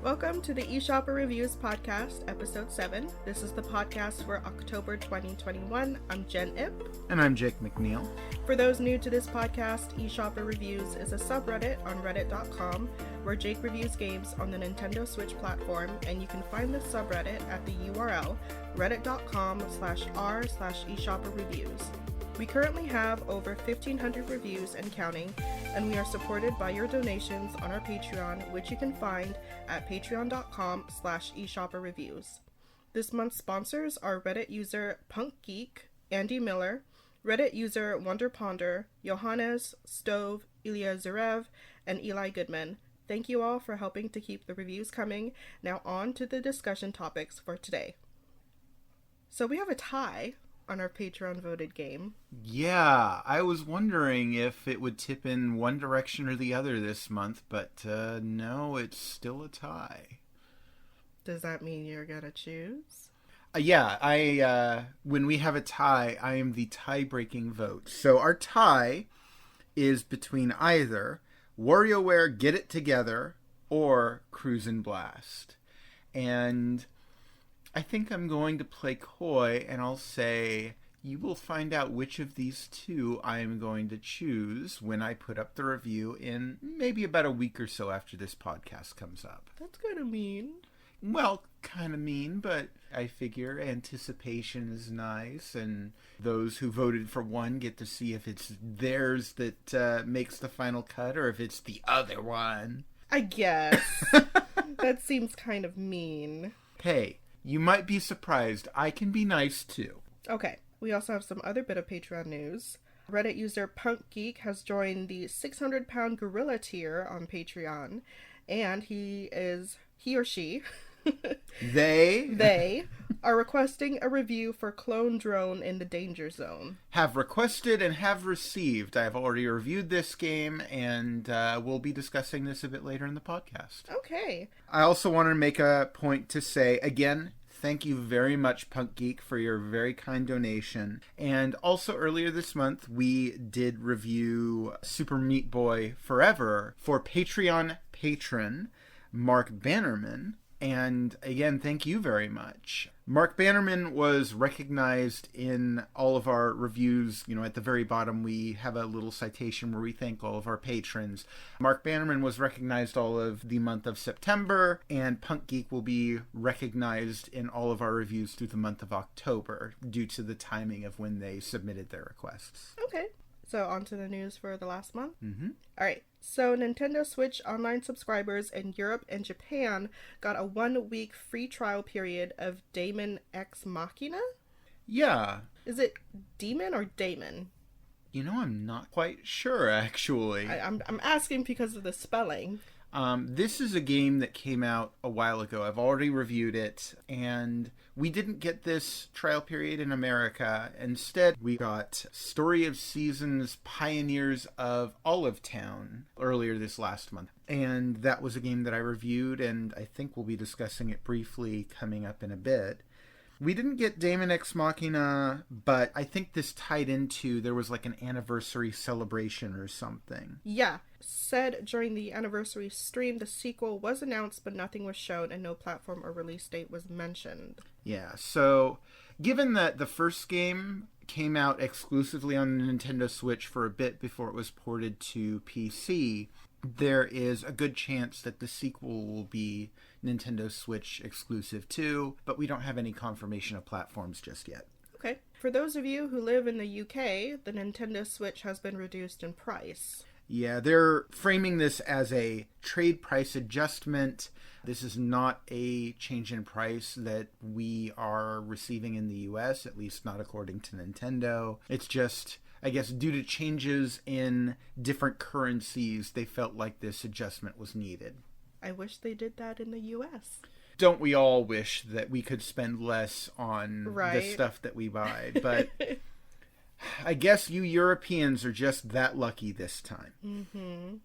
Welcome to the eShopperReviews podcast, episode 7. This is the podcast for October 2021. I'm Jenn-submitted. And I'm Jake McNeil. For those new to this podcast, eShopperReviews is a subreddit on reddit.com where Jake reviews games on the Nintendo Switch platform, and you can find this subreddit at the URL reddit.com/r/eShopperReviews. We currently have over 1,500 reviews and counting, and we are supported by your donations on our Patreon, which you can find at patreon.com/eShopperReviews. This month's sponsors are Reddit user PunkGeek, Andy Miller, Reddit user WonderPonder, Johannes, Stove, Ilya Zarev, and Eli Goodman. Thank you all for helping to keep the reviews coming. Now on to the discussion topics for today. So we have a tie on our Patron-voted game. Yeah, I was wondering if it would tip in one direction or the other this month, but no, it's still a tie. Does that mean you're gonna choose? When we have a tie, I am the tie-breaking vote. So our tie is between either WarioWare Get It Together or Cruis'n Blast. And I think I'm going to play coy, and I'll say you will find out which of these two I am going to choose when I put up the review in maybe about a week or so after this podcast comes up. That's kind of mean. Well, kind of mean, but I figure anticipation is nice, and those who voted for one get to see if it's theirs that makes the final cut or if it's the other one. I guess. That seems kind of mean. Hey, you might be surprised. I can be nice, too. Okay, we also have some other bit of Patreon news. Reddit user PunkGeek has joined the 600-pound gorilla tier on Patreon, and he or she, they are requesting a review for Clone Drone in the Danger Zone. Have requested and have received. I've already reviewed this game, and we'll be discussing this a bit later in the podcast. Okay. I also want to make a point to say, again, thank you very much, PunkGeek, for your very kind donation. And also earlier this month, we did review Super Meat Boy Forever for Patreon patron Mark Bannerman. And again, thank you very much. Mark Bannerman was recognized in all of our reviews. You know, at the very bottom, we have a little citation where we thank all of our patrons. Mark Bannerman was recognized all of the month of September, and PunkGeek will be recognized in all of our reviews through the month of October due to the timing of when they submitted their requests. Okay. So on to the news for the last month. Mm-hmm. All right. So Nintendo Switch online subscribers in Europe and Japan got a 1-week free trial period of Daemon X Machina? Yeah. Is it Demon or Daemon? You know, I'm not quite sure, actually. I'm asking because of the spelling. This is a game that came out a while ago. I've already reviewed it, and we didn't get this trial period in America. Instead, we got Story of Seasons Pioneers of Olive Town earlier this last month. And that was a game that I reviewed, and I think we'll be discussing it briefly coming up in a bit. We didn't get Daemon X Machina, but I think this tied into, there was like an anniversary celebration or something. Yeah. Said during the anniversary stream, the sequel was announced, but nothing was shown and no platform or release date was mentioned. Yeah, so given that the first game came out exclusively on the Nintendo Switch for a bit before it was ported to PC, there is a good chance that the sequel will be Nintendo Switch exclusive too, but we don't have any confirmation of platforms just yet. Okay. For those of you who live in the UK, the Nintendo Switch has been reduced in price. Yeah, they're framing this as a trade price adjustment. This is not a change in price that we are receiving in the US, at least not according to Nintendo. It's just, I guess, due to changes in different currencies, they felt like this adjustment was needed. I wish they did that in the US. Don't we all wish that we could spend less on the stuff that we buy? But I guess you Europeans are just that lucky this time. Mm-hmm.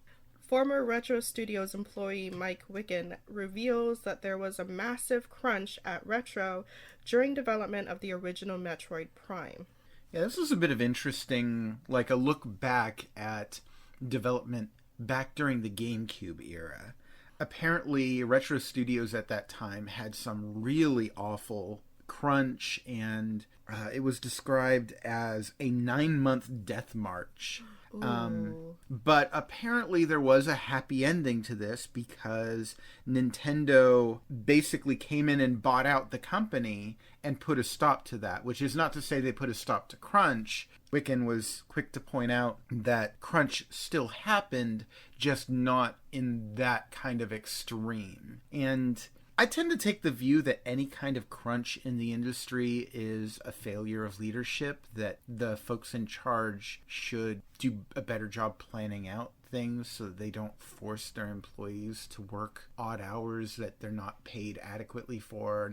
Former Retro Studios employee Mike Wikan reveals that there was a massive crunch at Retro during development of the original Metroid Prime. Yeah, this is a bit of interesting, like a look back at development back during the GameCube era. Apparently, Retro Studios at that time had some really awful crunch, and it was described as a 9-month death march. But apparently there was a happy ending to this, because Nintendo basically came in and bought out the company and put a stop to that, which is not to say they put a stop to crunch. Wikan was quick to point out that crunch still happened, just not in that kind of extreme. And I tend to take the view that any kind of crunch in the industry is a failure of leadership, that the folks in charge should do a better job planning out things so that they don't force their employees to work odd hours that they're not paid adequately for.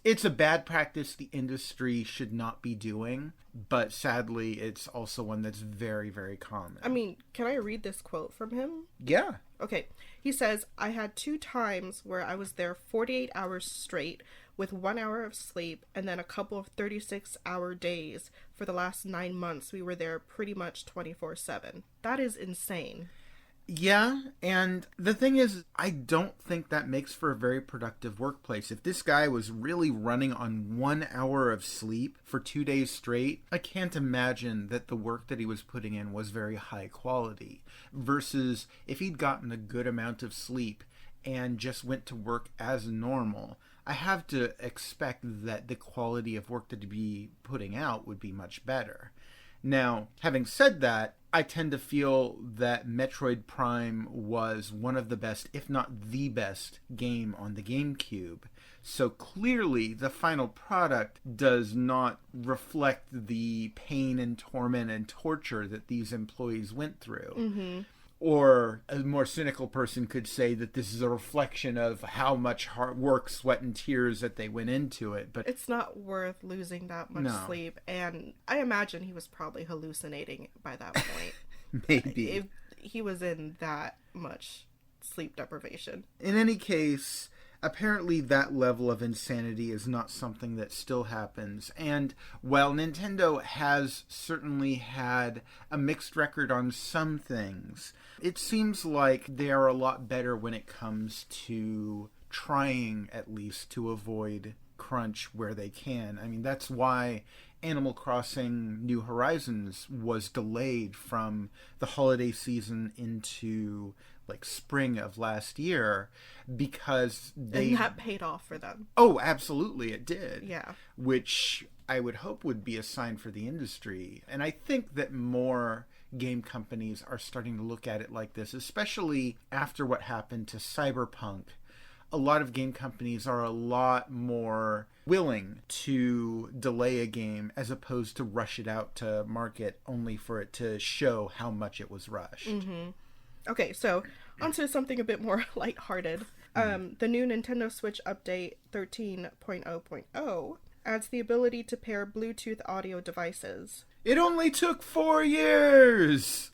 It's a bad practice the industry should not be doing, but sadly it's also one that's very, very common. I mean, can I read this quote from him? Yeah. Okay. He says, "I had 2 times where I was there 48 hours straight with 1 hour of sleep, and then a couple of 36-hour days. For the last 9 months, we were there pretty much 24/7. That is insane." Yeah, and the thing is, I don't think that makes for a very productive workplace. If this guy was really running on 1 hour of sleep for 2 days straight, I can't imagine that the work that he was putting in was very high quality. Versus if he'd gotten a good amount of sleep and just went to work as normal, I have to expect that the quality of work that he'd be putting out would be much better. Now, having said that, I tend to feel that Metroid Prime was one of the best, if not the best, game on the GameCube. So clearly, the final product does not reflect the pain and torment and torture that these employees went through. Or a more cynical person could say that this is a reflection of how much hard work, sweat, and tears that they went into it. But it's not worth losing that much sleep. And I imagine he was probably hallucinating by that point. Maybe. If he was in that much sleep deprivation. In any case, apparently that level of insanity is not something that still happens. And while Nintendo has certainly had a mixed record on some things, it seems like they are a lot better when it comes to trying, at least, to avoid crunch where they can. I mean, that's why Animal Crossing New Horizons was delayed from the holiday season into like spring of last year, because they... And that paid off for them. Oh, absolutely, it did. Yeah. Which I would hope would be a sign for the industry. And I think that more game companies are starting to look at it like this, especially after what happened to Cyberpunk. A lot of game companies are a lot more willing to delay a game as opposed to rush it out to market only for it to show how much it was rushed. Okay, so onto something a bit more lighthearted. The new Nintendo Switch update 13.0.0 adds the ability to pair Bluetooth audio devices. It only took 4 years!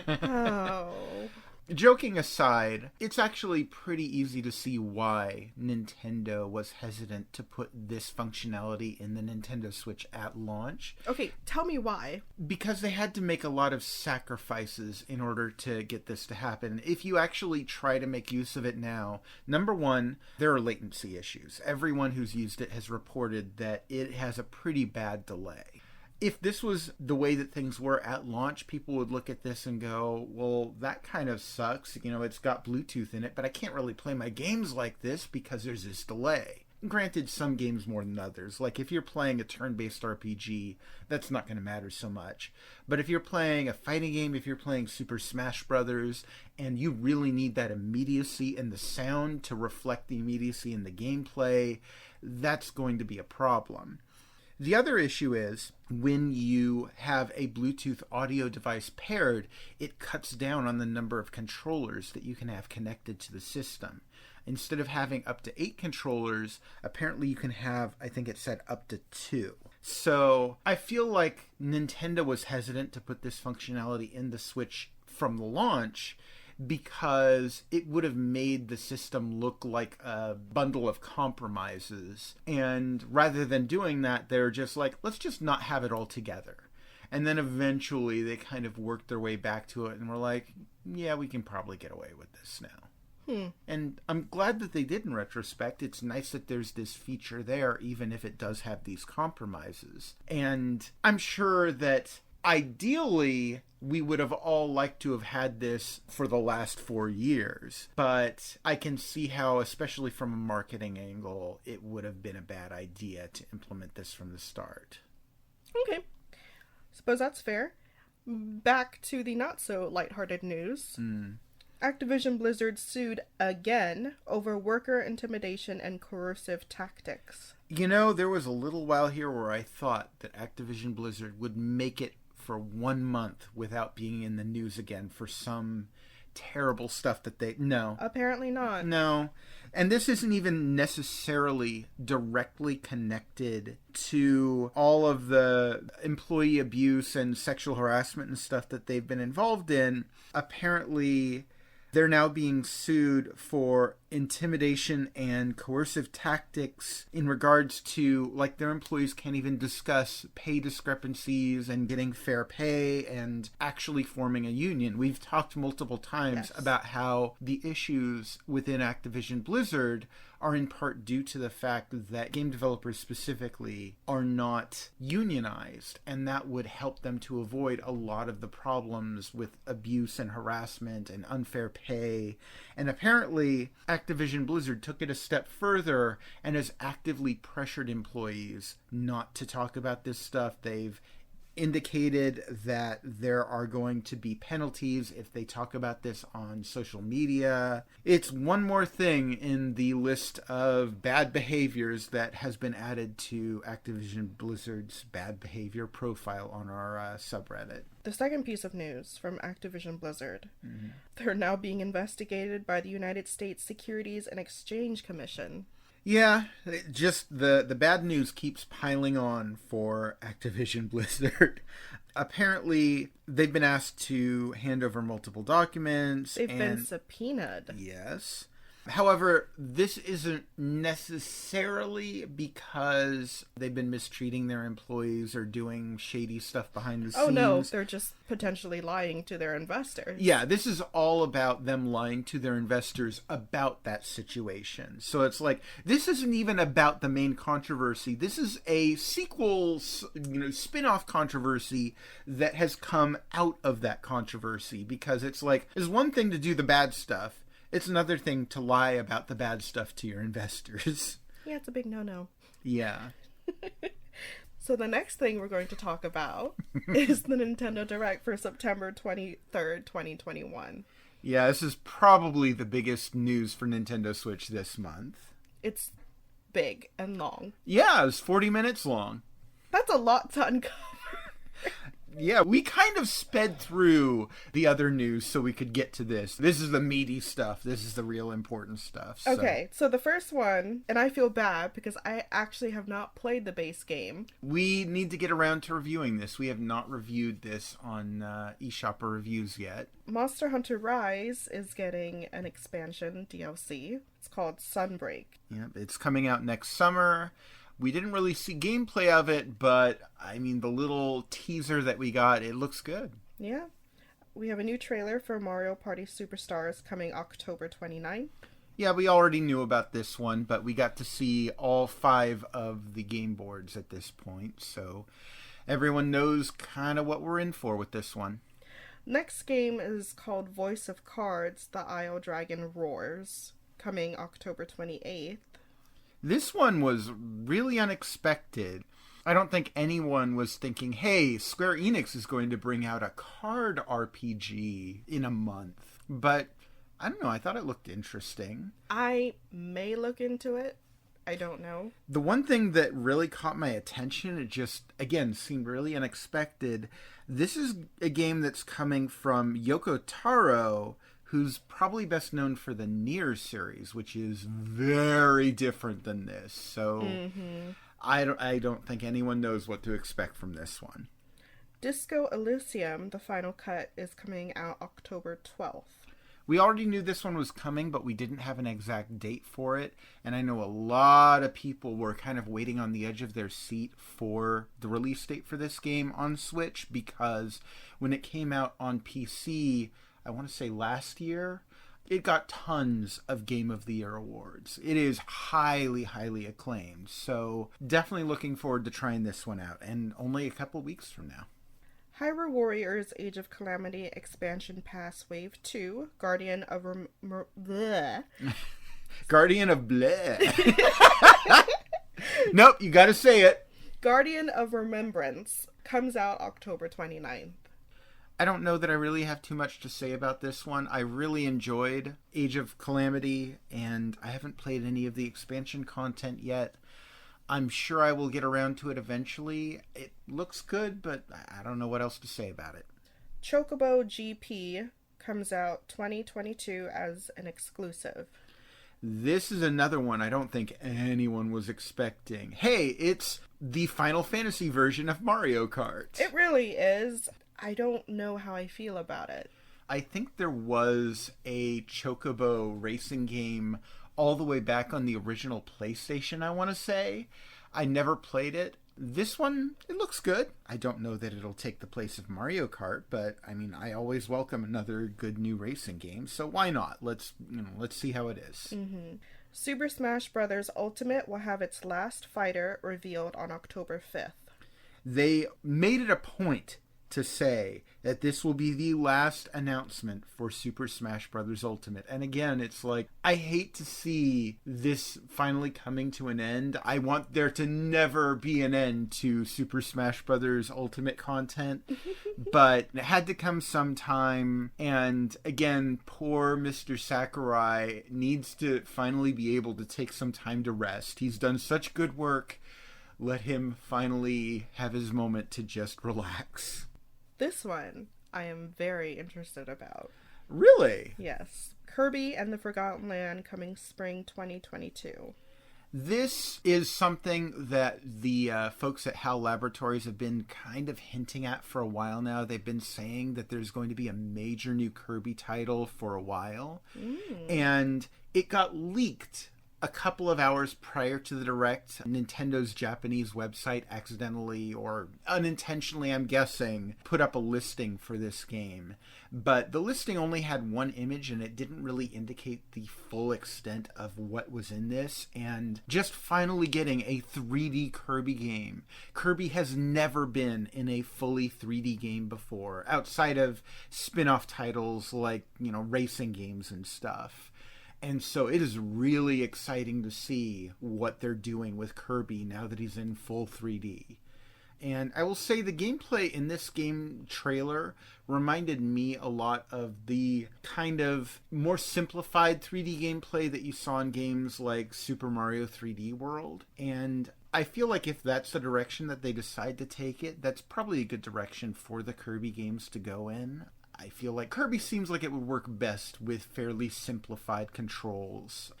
Oh... Joking aside, it's actually pretty easy to see why Nintendo was hesitant to put this functionality in the Nintendo Switch at launch. Okay, tell me why. Because they had to make a lot of sacrifices in order to get this to happen. If you actually try to make use of it now, number one, there are latency issues. Everyone who's used it has reported that it has a pretty bad delay. If this was the way that things were at launch, people would look at this and go, well, that kind of sucks. You know, it's got Bluetooth in it, but I can't really play my games like this because there's this delay. Granted, some games more than others. Like, if you're playing a turn-based RPG, that's not going to matter so much. But if you're playing a fighting game, if you're playing Super Smash Brothers, and you really need that immediacy in the sound to reflect the immediacy in the gameplay, that's going to be a problem. The other issue is, when you have a Bluetooth audio device paired, it cuts down on the number of controllers that you can have connected to the system. Instead of having up to 8 controllers, apparently you can have, I think it said, up to 2. So I feel like Nintendo was hesitant to put this functionality in the Switch from the launch, because it would have made the system look like a bundle of compromises. And rather than doing that, they're just like, let's just not have it all together. And then eventually they kind of worked their way back to it and were like, yeah, we can probably get away with this now. And I'm glad that they did in retrospect. It's nice that there's this feature there, even if it does have these compromises. And I'm sure that ideally we would have all liked to have had this for the last 4 years. But I can see how, especially from a marketing angle, it would have been a bad idea to implement this from the start. Okay. Suppose that's fair. Back to the not so lighthearted news. Activision Blizzard sued again over worker intimidation and coercive tactics. You know, there was a little while here where I thought that Activision Blizzard would make it for 1 month without being in the news again for some terrible stuff that they... No. Apparently not. No. And this isn't even necessarily directly connected to all of the employee abuse and sexual harassment and stuff that they've been involved in. Apparently, they're now being sued for intimidation and coercive tactics in regards to, like, their employees can't even discuss pay discrepancies and getting fair pay and actually forming a union. We've talked multiple times about how the issues within Activision Blizzard are in part due to the fact that game developers specifically are not unionized, and that would help them to avoid a lot of the problems with abuse and harassment and unfair pay. And apparently Activision Blizzard took it a step further and has actively pressured employees not to talk about this stuff. They've indicated that there are going to be penalties if they talk about this on social media. It's one more thing in the list of bad behaviors that has been added to Activision Blizzard's bad behavior profile on our subreddit. The second piece of news from Activision Blizzard. They're now being investigated by the United States Securities and Exchange Commission. Yeah, just the bad news keeps piling on for Activision Blizzard. Apparently, they've been asked to hand over multiple documents. They've been subpoenaed. Yes. However, this isn't necessarily because they've been mistreating their employees or doing shady stuff behind the scenes. Oh no, they're just potentially lying to their investors. Yeah, this is all about them lying to their investors about that situation. So it's like, this isn't even about the main controversy. This is a sequel, spin-off controversy that has come out of that controversy, because it's like, it's one thing to do the bad stuff. It's another thing to lie about the bad stuff to your investors. Yeah, it's a big no-no. Yeah. So the next thing we're going to talk about is the Nintendo Direct for September 23rd, 2021. Yeah, this is probably the biggest news for Nintendo Switch this month. It's big and long. Yeah, it's 40 minutes long. That's a lot to uncover. Yeah, we kind of sped through the other news so we could get to this. This is the meaty stuff. This is the real important stuff. So. Okay, so the first one, and I feel bad because I actually have not played the base game. We need to get around to reviewing this. We have not reviewed this on eShopperReviews yet. Monster Hunter Rise is getting an expansion DLC. It's called Sunbreak. Yep, it's coming out next summer. We didn't really see gameplay of it, but, I mean, the little teaser that we got, it looks good. Yeah. We have a new trailer for Mario Party Superstars coming October 29th. Yeah, we already knew about this one, but we got to see all 5 of the game boards at this point, so everyone knows kind of what we're in for with this one. Next game is called Voice of Cards, The Isle Dragon Roars, coming October 28th. This one was really unexpected. I don't think anyone was thinking, hey, Square Enix is going to bring out a card RPG in a month. But, I don't know, I thought it looked interesting. I may look into it. I don't know. The one thing that really caught my attention, it just, again, seemed really unexpected. This is a game that's coming from Yoko Taro, who's probably best known for the Nier series, which is very different than this. So I don't think anyone knows what to expect from this one. Disco Elysium, the final cut, is coming out October 12th. We already knew this one was coming, but we didn't have an exact date for it. And I know a lot of people were kind of waiting on the edge of their seat for the release date for this game on Switch, because when it came out on PC, I want to say last year, It got tons of Game of the Year awards. It is highly, highly acclaimed. So definitely looking forward to trying this one out. And only a couple weeks from now. Hyrule Warriors Age of Calamity Expansion Pass Wave 2, Guardian of bleh. Guardian of bleh. Nope, you gotta say it. Guardian of Remembrance comes out October 29th. I don't know that I really have too much to say about this one. I really enjoyed Age of Calamity, and I haven't played any of the expansion content yet. I'm sure I will get around to it eventually. It looks good, but I don't know what else to say about it. Chocobo GP comes out 2022 as an exclusive. This is another one I don't think anyone was expecting. Hey, it's the Final Fantasy version of Mario Kart. It really is. I don't know how I feel about it. I think there was a Chocobo racing game all the way back on the original PlayStation, I want to say. I never played it. This one, it looks good. I don't know that it'll take the place of Mario Kart, but I mean, I always welcome another good new racing game, so why not? Let's see how it is. Mm-hmm. Super Smash Bros. Ultimate will have its last fighter revealed on October 5th. They made it a point to say that this will be the last announcement for Super Smash Bros. Ultimate. And again, it's like, I hate to see this finally coming to an end. I want there to never be an end to Super Smash Bros. Ultimate content. But it had to come sometime. And again, poor Mr. Sakurai needs to finally be able to take some time to rest. He's done such good work. Let him finally have his moment to just relax. This one I am very interested about. Really? Yes. Kirby and the Forgotten Land coming spring 2022. This is something that the folks at HAL Laboratories have been kind of hinting at for a while now. They've been saying that there's going to be a major new Kirby title for a while. And it got leaked a couple of hours prior to the Direct. Nintendo's Japanese website accidentally or unintentionally, I'm guessing, put up a listing for this game. But the listing only had one image and it didn't really indicate the full extent of what was in this. And just finally getting a 3D Kirby game. Kirby has never been in a fully 3D game before, outside of spin-off titles like, racing games and stuff. And so it is really exciting to see what they're doing with Kirby now that he's in full 3D. And I will say the gameplay in this game trailer reminded me a lot of the kind of more simplified 3D gameplay that you saw in games like Super Mario 3D World. And I feel like if that's the direction that they decide to take it, that's probably a good direction for the Kirby games to go in. I feel like Kirby seems like it would work best with fairly simplified controls.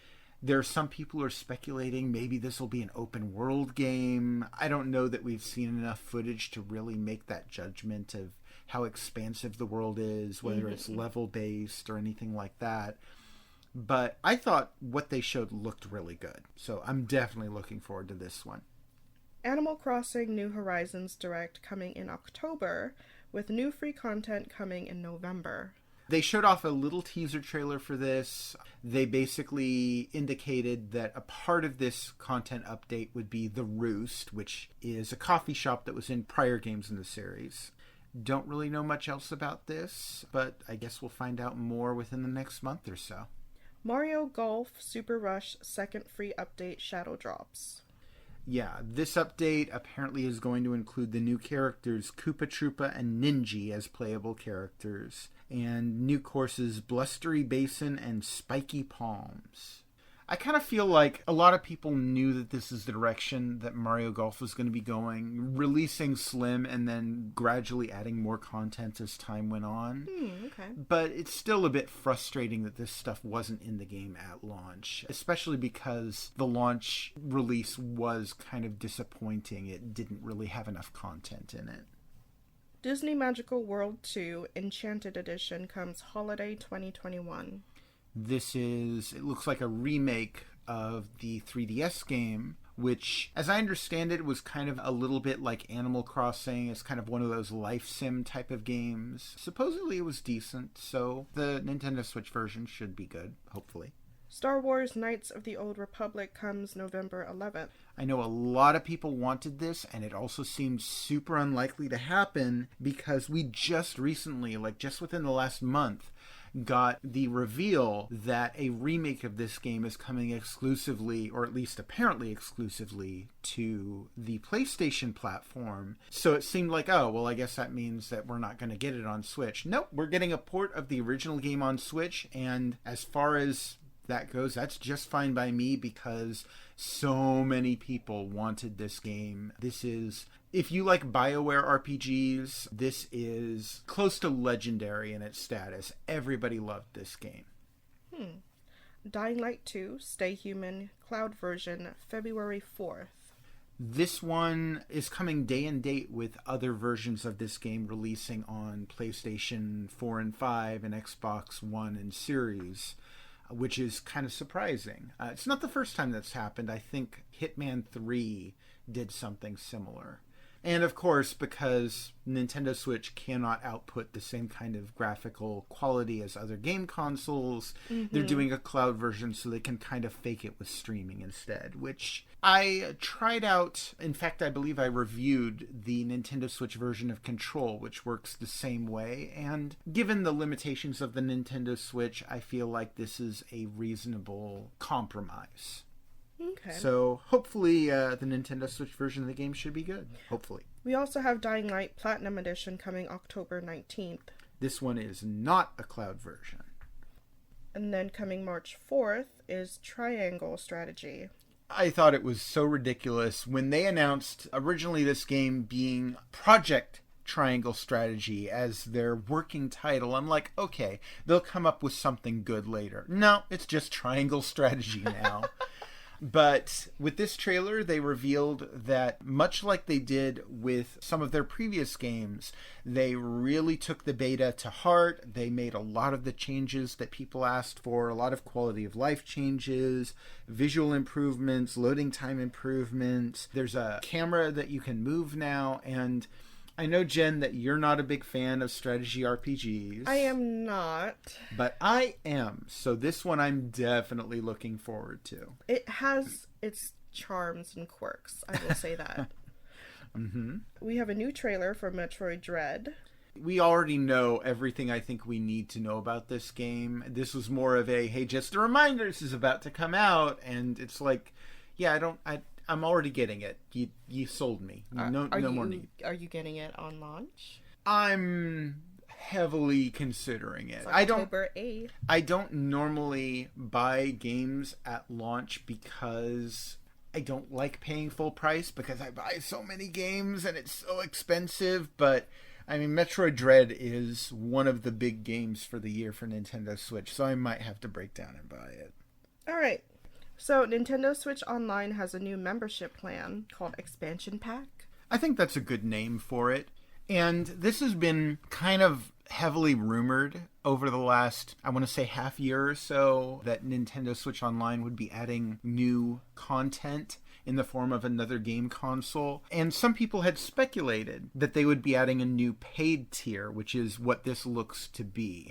There are some people who are speculating maybe this will be an open world game. I don't know that we've seen enough footage to really make that judgment of how expansive the world is, whether it's level based or anything like that. But I thought what they showed looked really good. So I'm definitely looking forward to this one. Animal Crossing New Horizons Direct coming in October, with new free content coming in November. They showed off a little teaser trailer for this. They basically indicated that a part of this content update would be The Roost, which is a coffee shop that was in prior games in the series. Don't really know much else about this, but I guess we'll find out more within the next month or so. Mario Golf Super Rush second free update shadow drops. Yeah, this update apparently is going to include the new characters Koopa Troopa and Ninja as playable characters, and new courses Blustery Basin and Spiky Palms. I kind of feel like a lot of people knew that this is the direction that Mario Golf was going to be going, releasing Slim and then gradually adding more content as time went on. Okay. But it's still a bit frustrating that this stuff wasn't in the game at launch, especially because the launch release was kind of disappointing. It didn't really have enough content in it. Disney Magical World 2 Enchanted Edition comes holiday 2021. It looks like a remake of the 3DS game which, as I understand it, was kind of a little bit like Animal Crossing. It's kind of one of those life sim type of games. Supposedly it was decent, so the Nintendo Switch version should be good, hopefully. Star Wars Knights of the Old Republic comes November 11th. I know a lot of people wanted this, and it also seemed super unlikely to happen because we just recently, like just within the last month, got the reveal that a remake of this game is coming exclusively, or at least apparently exclusively, to the PlayStation platform. So it seemed like, oh, well, I guess that means that we're not going to get it on Switch. Nope, we're getting a port of the original game on Switch, and as far as that goes, that's just fine by me because so many people wanted this game. This is, if you like BioWare RPGs, this is close to legendary in its status. Everybody loved this game. Dying Light 2, Stay Human, Cloud version, February 4th. This one is coming day and date with other versions of this game releasing on PlayStation 4 and 5 and Xbox One and Series, which is kind of surprising. It's not the first time that's happened. I think Hitman 3 did something similar. And of course, because Nintendo Switch cannot output the same kind of graphical quality as other game consoles, they're doing a cloud version so they can kind of fake it with streaming instead, which I tried out. In fact, I believe I reviewed the Nintendo Switch version of Control, which works the same way. And given the limitations of the Nintendo Switch, I feel like this is a reasonable compromise. Okay. So hopefully the Nintendo Switch version of the game should be good. Hopefully. We also have Dying Light Platinum Edition coming October 19th. This one is not a cloud version. And then coming March 4th is Triangle Strategy. I thought it was so ridiculous when they announced originally this game being Project Triangle Strategy as their working title. I'm like, okay, they'll come up with something good later. No, it's just Triangle Strategy now. But with this trailer, they revealed that much like they did with some of their previous games, they really took the beta to heart. They made a lot of the changes that people asked for, a lot of quality of life changes, visual improvements, loading time improvements. There's a camera that you can move now, and I know, Jen, that you're not a big fan of strategy RPGs. I am not. But I am. So this one I'm definitely looking forward to. It has its charms and quirks, I will say that. We have a new trailer for Metroid Dread. We already know everything I think we need to know about this game. This was more of a, hey, just a reminder, this is about to come out. And it's like, yeah, I'm already getting it. You sold me. No more need. Are you getting it on launch? I'm heavily considering it. It's October 8th. I don't normally buy games at launch because I don't like paying full price because I buy so many games and it's so expensive. But I mean, Metroid Dread is one of the big games for the year for Nintendo Switch, so I might have to break down and buy it. All right. So, Nintendo Switch Online has a new membership plan called Expansion Pack. I think that's a good name for it. And this has been kind of heavily rumored over the last, I want to say, half year or so, that Nintendo Switch Online would be adding new content in the form of another game console. And some people had speculated that they would be adding a new paid tier, which is what this looks to be.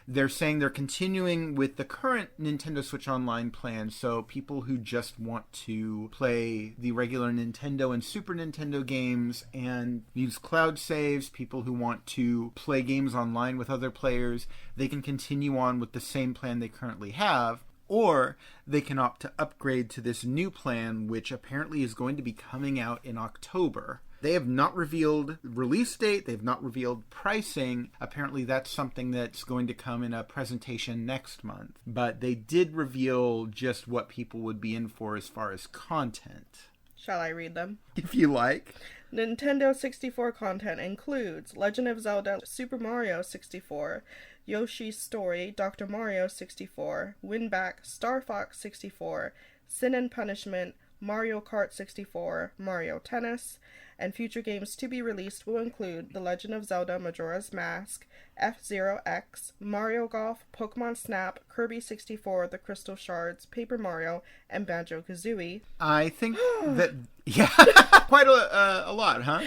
They're saying they're continuing with the current Nintendo Switch Online plan, so people who just want to play the regular Nintendo and Super Nintendo games and use cloud saves, people who want to play games online with other players, they can continue on with the same plan they currently have. Or they can opt to upgrade to this new plan, which apparently is going to be coming out in October. They have not revealed release date. They've not revealed pricing. Apparently that's something that's going to come in a presentation next month. But they did reveal just what people would be in for as far as content. Shall I read them? If you like. Nintendo 64 content includes Legend of Zelda, Super Mario 64, Yoshi's Story, Dr. Mario 64, Winback, Star Fox 64, Sin and Punishment, Mario Kart 64, Mario Tennis, and future games to be released will include The Legend of Zelda Majora's Mask, F-Zero X, Mario Golf, Pokemon Snap, Kirby 64, The Crystal Shards, Paper Mario, and Banjo-Kazooie. I think that, yeah, quite a lot, huh?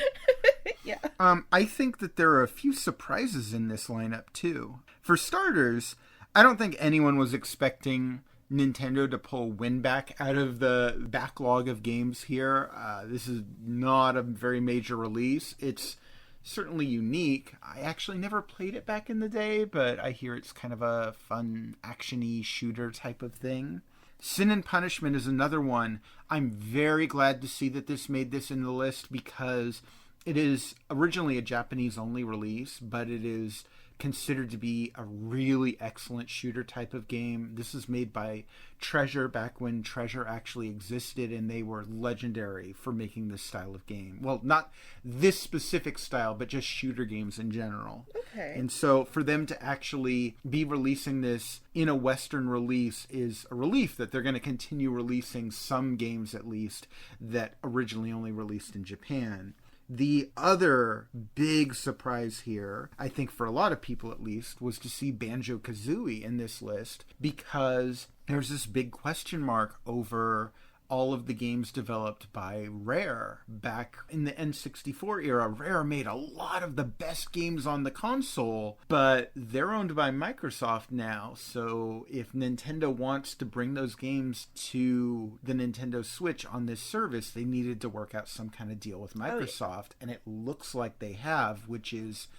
Yeah. I think that there are a few surprises in this lineup, too. For starters, I don't think anyone was expecting Nintendo to pull Winback out of the backlog of games here. This is not a very major release. It's certainly unique. I actually never played it back in the day, but I hear it's kind of a fun, action-y shooter type of thing. Sin and Punishment is another one. I'm very glad to see that this made this in the list because it is originally a Japanese-only release, but it is considered to be a really excellent shooter type of game. This is made by Treasure back when Treasure actually existed, and they were legendary for making this style of game. Well, not this specific style, but just shooter games in general. Okay. And so for them to actually be releasing this in a Western release is a relief that they're going to continue releasing some games, at least, that originally only released in Japan. The other big surprise here, I think for a lot of people at least, was to see Banjo-Kazooie in this list because there's this big question mark over all of the games developed by Rare. Back in the N64 era, Rare made a lot of the best games on the console, but they're owned by Microsoft now, so if Nintendo wants to bring those games to the Nintendo Switch on this service, they needed to work out some kind of deal with Microsoft, and it looks like they have, which is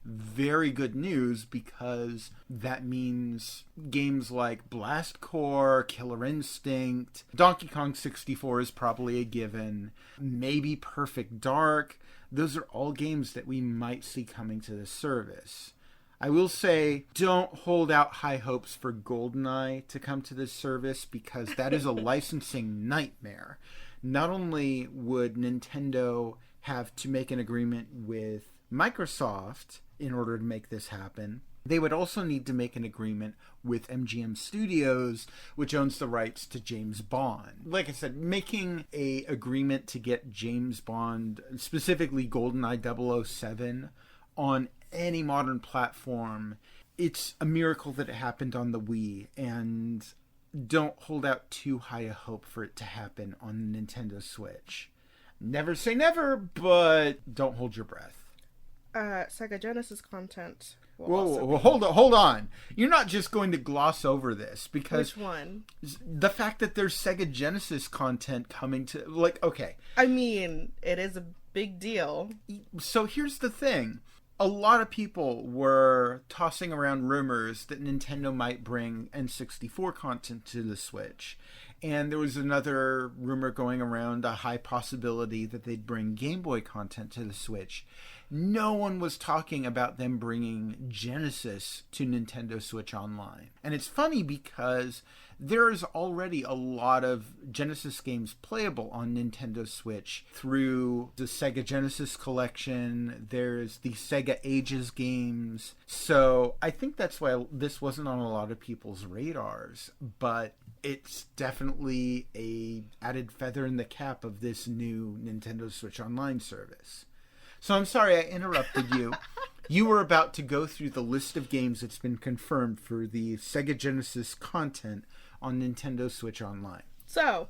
very good news because that means games like Blast Corps, Killer Instinct, Donkey Kong 64 is probably a given, maybe Perfect Dark. Those are all games that we might see coming to this service. I will say, don't hold out high hopes for GoldenEye to come to this service because that is a licensing nightmare. Not only would Nintendo have to make an agreement with Microsoft in order to make this happen, they would also need to make an agreement with MGM Studios, which owns the rights to James Bond. Like I said, making an agreement to get James Bond, specifically GoldenEye 007, on any modern platform, it's a miracle that it happened on the Wii, and don't hold out too high a hope for it to happen on the Nintendo Switch. Never say never, but don't hold your breath. Sega Genesis content. Whoa, hold on. You're not just going to gloss over this because... Which one? The fact that there's Sega Genesis content coming to... Like, okay. I mean, it is a big deal. So here's the thing. A lot of people were tossing around rumors that Nintendo might bring N64 content to the Switch. And there was another rumor going around, a high possibility that they'd bring Game Boy content to the Switch. No one was talking about them bringing Genesis to Nintendo Switch Online. And it's funny because there is already a lot of Genesis games playable on Nintendo Switch through the Sega Genesis collection. There's the Sega Ages games. So I think that's why this wasn't on a lot of people's radars. But it's definitely a added feather in the cap of this new Nintendo Switch Online service. So I'm sorry I interrupted you. You were about to go through the list of games that's been confirmed for the Sega Genesis content on Nintendo Switch Online. So,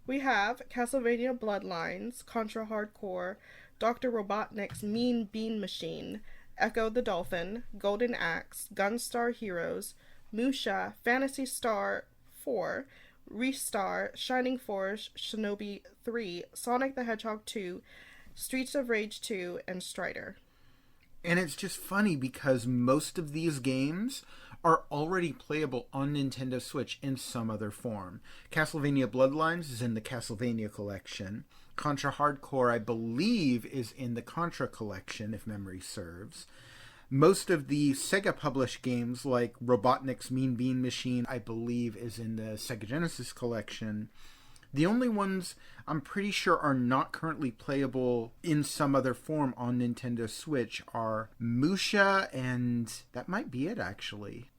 we have Castlevania Bloodlines, Contra Hardcore, Dr. Robotnik's Mean Bean Machine, Echo the Dolphin, Golden Axe, Gunstar Heroes, Musha, Phantasy Star 4, Restar, Shining Force, Shinobi 3, Sonic the Hedgehog 2, Streets of Rage 2, and Strider. And it's just funny because most of these games are already playable on Nintendo Switch in some other form. Castlevania Bloodlines is in the Castlevania collection. Contra Hardcore, I believe, is in the Contra collection, if memory serves. Most of the Sega-published games, like Robotnik's Mean Bean Machine, I believe, is in the Sega Genesis collection. The only ones I'm pretty sure are not currently playable in some other form on Nintendo Switch are Musha, and that might be it, actually.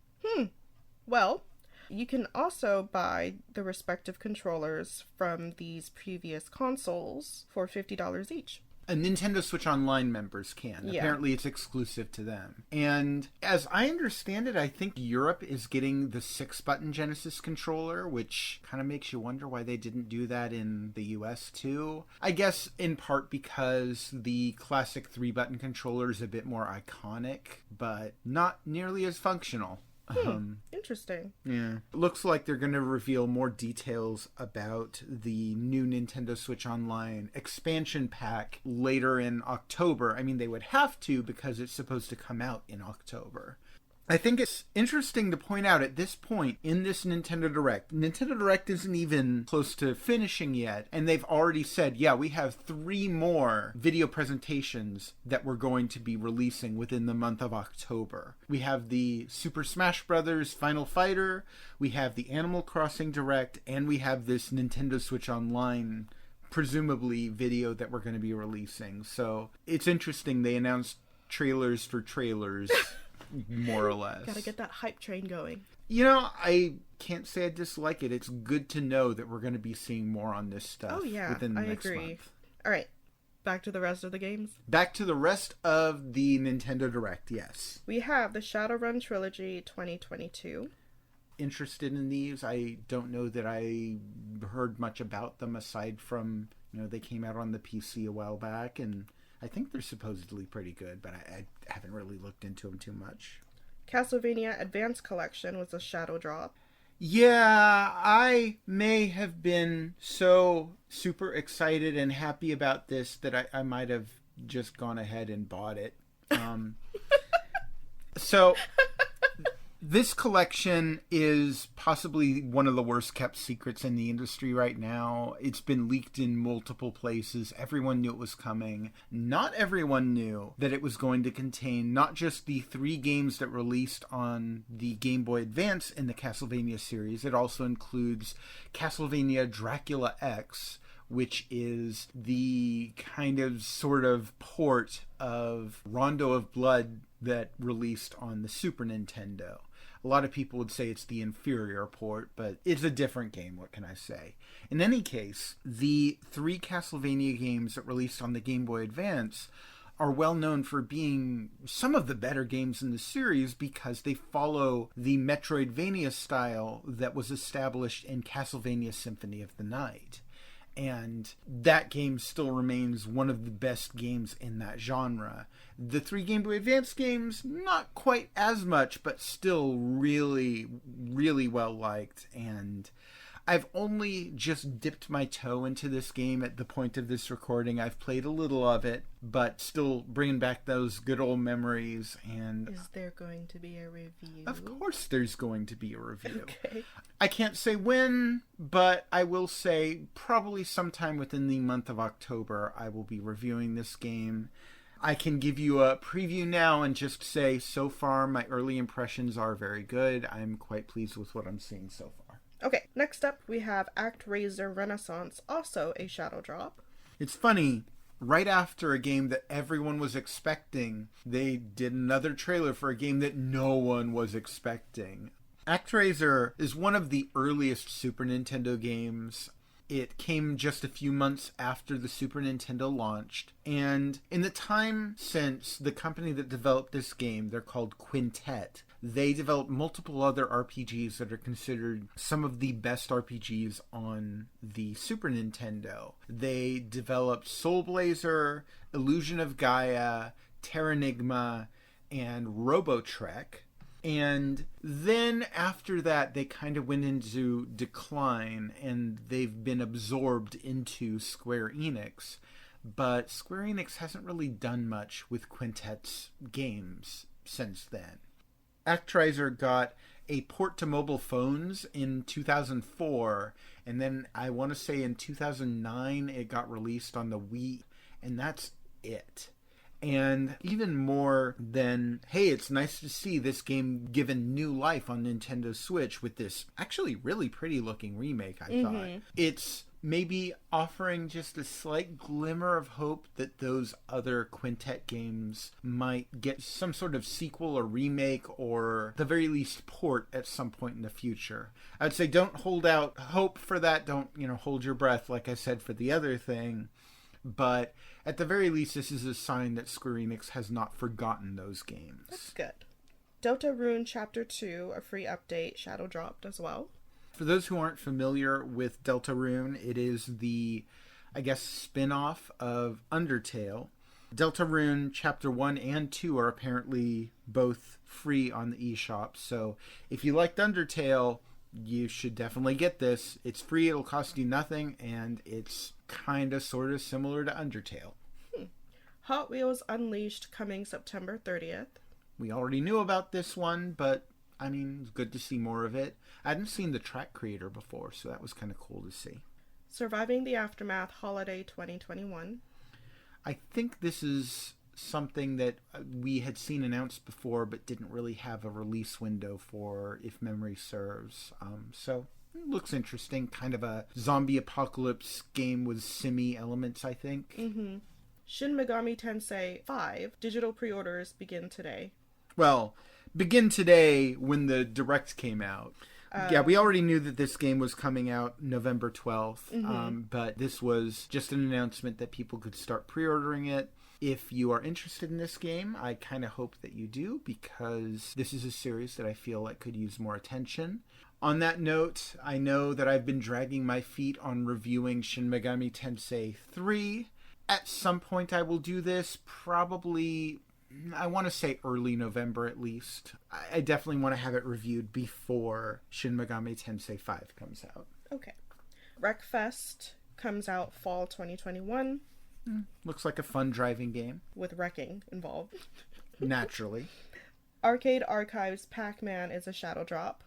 Well, you can also buy the respective controllers from these previous consoles for $50 each. Nintendo Switch Online members can. Yeah. Apparently it's exclusive to them. And as I understand it, I think Europe is getting the 6-button Genesis controller, which kind of makes you wonder why they didn't do that in the US too. I guess in part because the classic 3-button controller is a bit more iconic, but not nearly as functional. Interesting. Yeah. Looks like they're going to reveal more details about the new Nintendo Switch Online expansion pack later in October. I mean, they would have to because it's supposed to come out in October. I think it's interesting to point out at this point in this Nintendo Direct isn't even close to finishing yet, and they've already said, yeah, we have 3 more video presentations that we're going to be releasing within the month of October. We have the Super Smash Bros. Final Fighter, we have the Animal Crossing Direct, and we have this Nintendo Switch Online presumably video that we're going to be releasing. So it's interesting they announced trailers for trailers. More or less. Gotta get that hype train going. You know, I can't say I dislike it. It's good to know that we're going to be seeing more on this stuff within the next month. All right, back to the rest of the games. Back to the rest of the Nintendo Direct, yes. We have the Shadowrun Trilogy 2022. Interested in these. I don't know that I heard much about them aside from, they came out on the PC a while back, and I think they're supposedly pretty good, but I haven't really looked into them too much. Castlevania Advance Collection was a shadow drop. Yeah, I may have been so super excited and happy about this that I might have just gone ahead and bought it. So this collection is possibly one of the worst kept secrets in the industry right now. It's been leaked in multiple places. Everyone knew it was coming. Not everyone knew that it was going to contain not just the 3 games that released on the Game Boy Advance in the Castlevania series. It also includes Castlevania Dracula X, which is the kind of sort of port of Rondo of Blood that released on the Super Nintendo. A lot of people would say it's the inferior port, but it's a different game, what can I say? In any case, the 3 Castlevania games that released on the Game Boy Advance are well known for being some of the better games in the series because they follow the Metroidvania style that was established in Castlevania Symphony of the Night. And that game still remains one of the best games in that genre. The 3 Game Boy Advance games, not quite as much, but still really, really well liked. And I've only just dipped my toe into this game at the point of this recording. I've played a little of it, but still bringing back those good old memories. And is there going to be a review? Of course there's going to be a review. Okay. I can't say when, but I will say probably sometime within the month of October I will be reviewing this game. I can give you a preview now and just say so far my early impressions are very good. I'm quite pleased with what I'm seeing so far. Okay, next up we have ActRaiser Renaissance, also a shadow drop. It's funny, right after a game that everyone was expecting, they did another trailer for a game that no one was expecting. ActRaiser is one of the earliest Super Nintendo games. It came just a few months after the Super Nintendo launched, and in the time since, the company that developed this game, they're called Quintet, they developed multiple other RPGs that are considered some of the best RPGs on the Super Nintendo. They developed Soul Blazer, Illusion of Gaia, Terranigma, and Robotrek. And then after that, they kind of went into decline, and they've been absorbed into Square Enix. But Square Enix hasn't really done much with Quintet's games since then. ActRaiser got a port to mobile phones in 2004, and then I want to say in 2009 it got released on the Wii, and that's it. And even more than, hey, it's nice to see this game given new life on Nintendo Switch with this actually really pretty looking remake, I thought. It's maybe offering just a slight glimmer of hope that those other Quintet games might get some sort of sequel or remake or at the very least port at some point in the future. I'd say don't hold out hope for that. Don't, hold your breath like I said for the other thing. But at the very least, this is a sign that Square Enix has not forgotten those games. That's good. Deltarune Chapter 2, a free update, shadow dropped as well. For those who aren't familiar with Deltarune, it is the, I guess, spin-off of Undertale. Deltarune Chapter 1 and 2 are apparently both free on the eShop, so if you liked Undertale, you should definitely get this. It's free, it'll cost you nothing, and it's kind of sort of similar to Undertale. Hot Wheels Unleashed coming September 30th. We already knew about this one, but I mean, it's good to see more of it. I hadn't seen the track creator before, so that was kind of cool to see. Surviving the Aftermath Holiday 2021. I think this is something that we had seen announced before, but didn't really have a release window for, if memory serves. So it looks interesting. Kind of a zombie apocalypse game with simi elements, I think. Mm-hmm. Shin Megami Tensei 5 digital pre-orders begin today. Well, begin today when the Direct came out. Yeah, we already knew that this game was coming out November 12th, but this was just an announcement that people could start pre-ordering it. If you are interested in this game, I kind of hope that you do, because this is a series that I feel like could use more attention. On that note, I know that I've been dragging my feet on reviewing Shin Megami Tensei 3. At some point I will do this, probably, I want to say early November at least. I definitely want to have it reviewed before Shin Megami Tensei 5 comes out. Okay. Wreckfest comes out fall 2021. Looks like a fun driving game. With wrecking involved. Naturally. Arcade Archives Pac-Man is a shadow drop.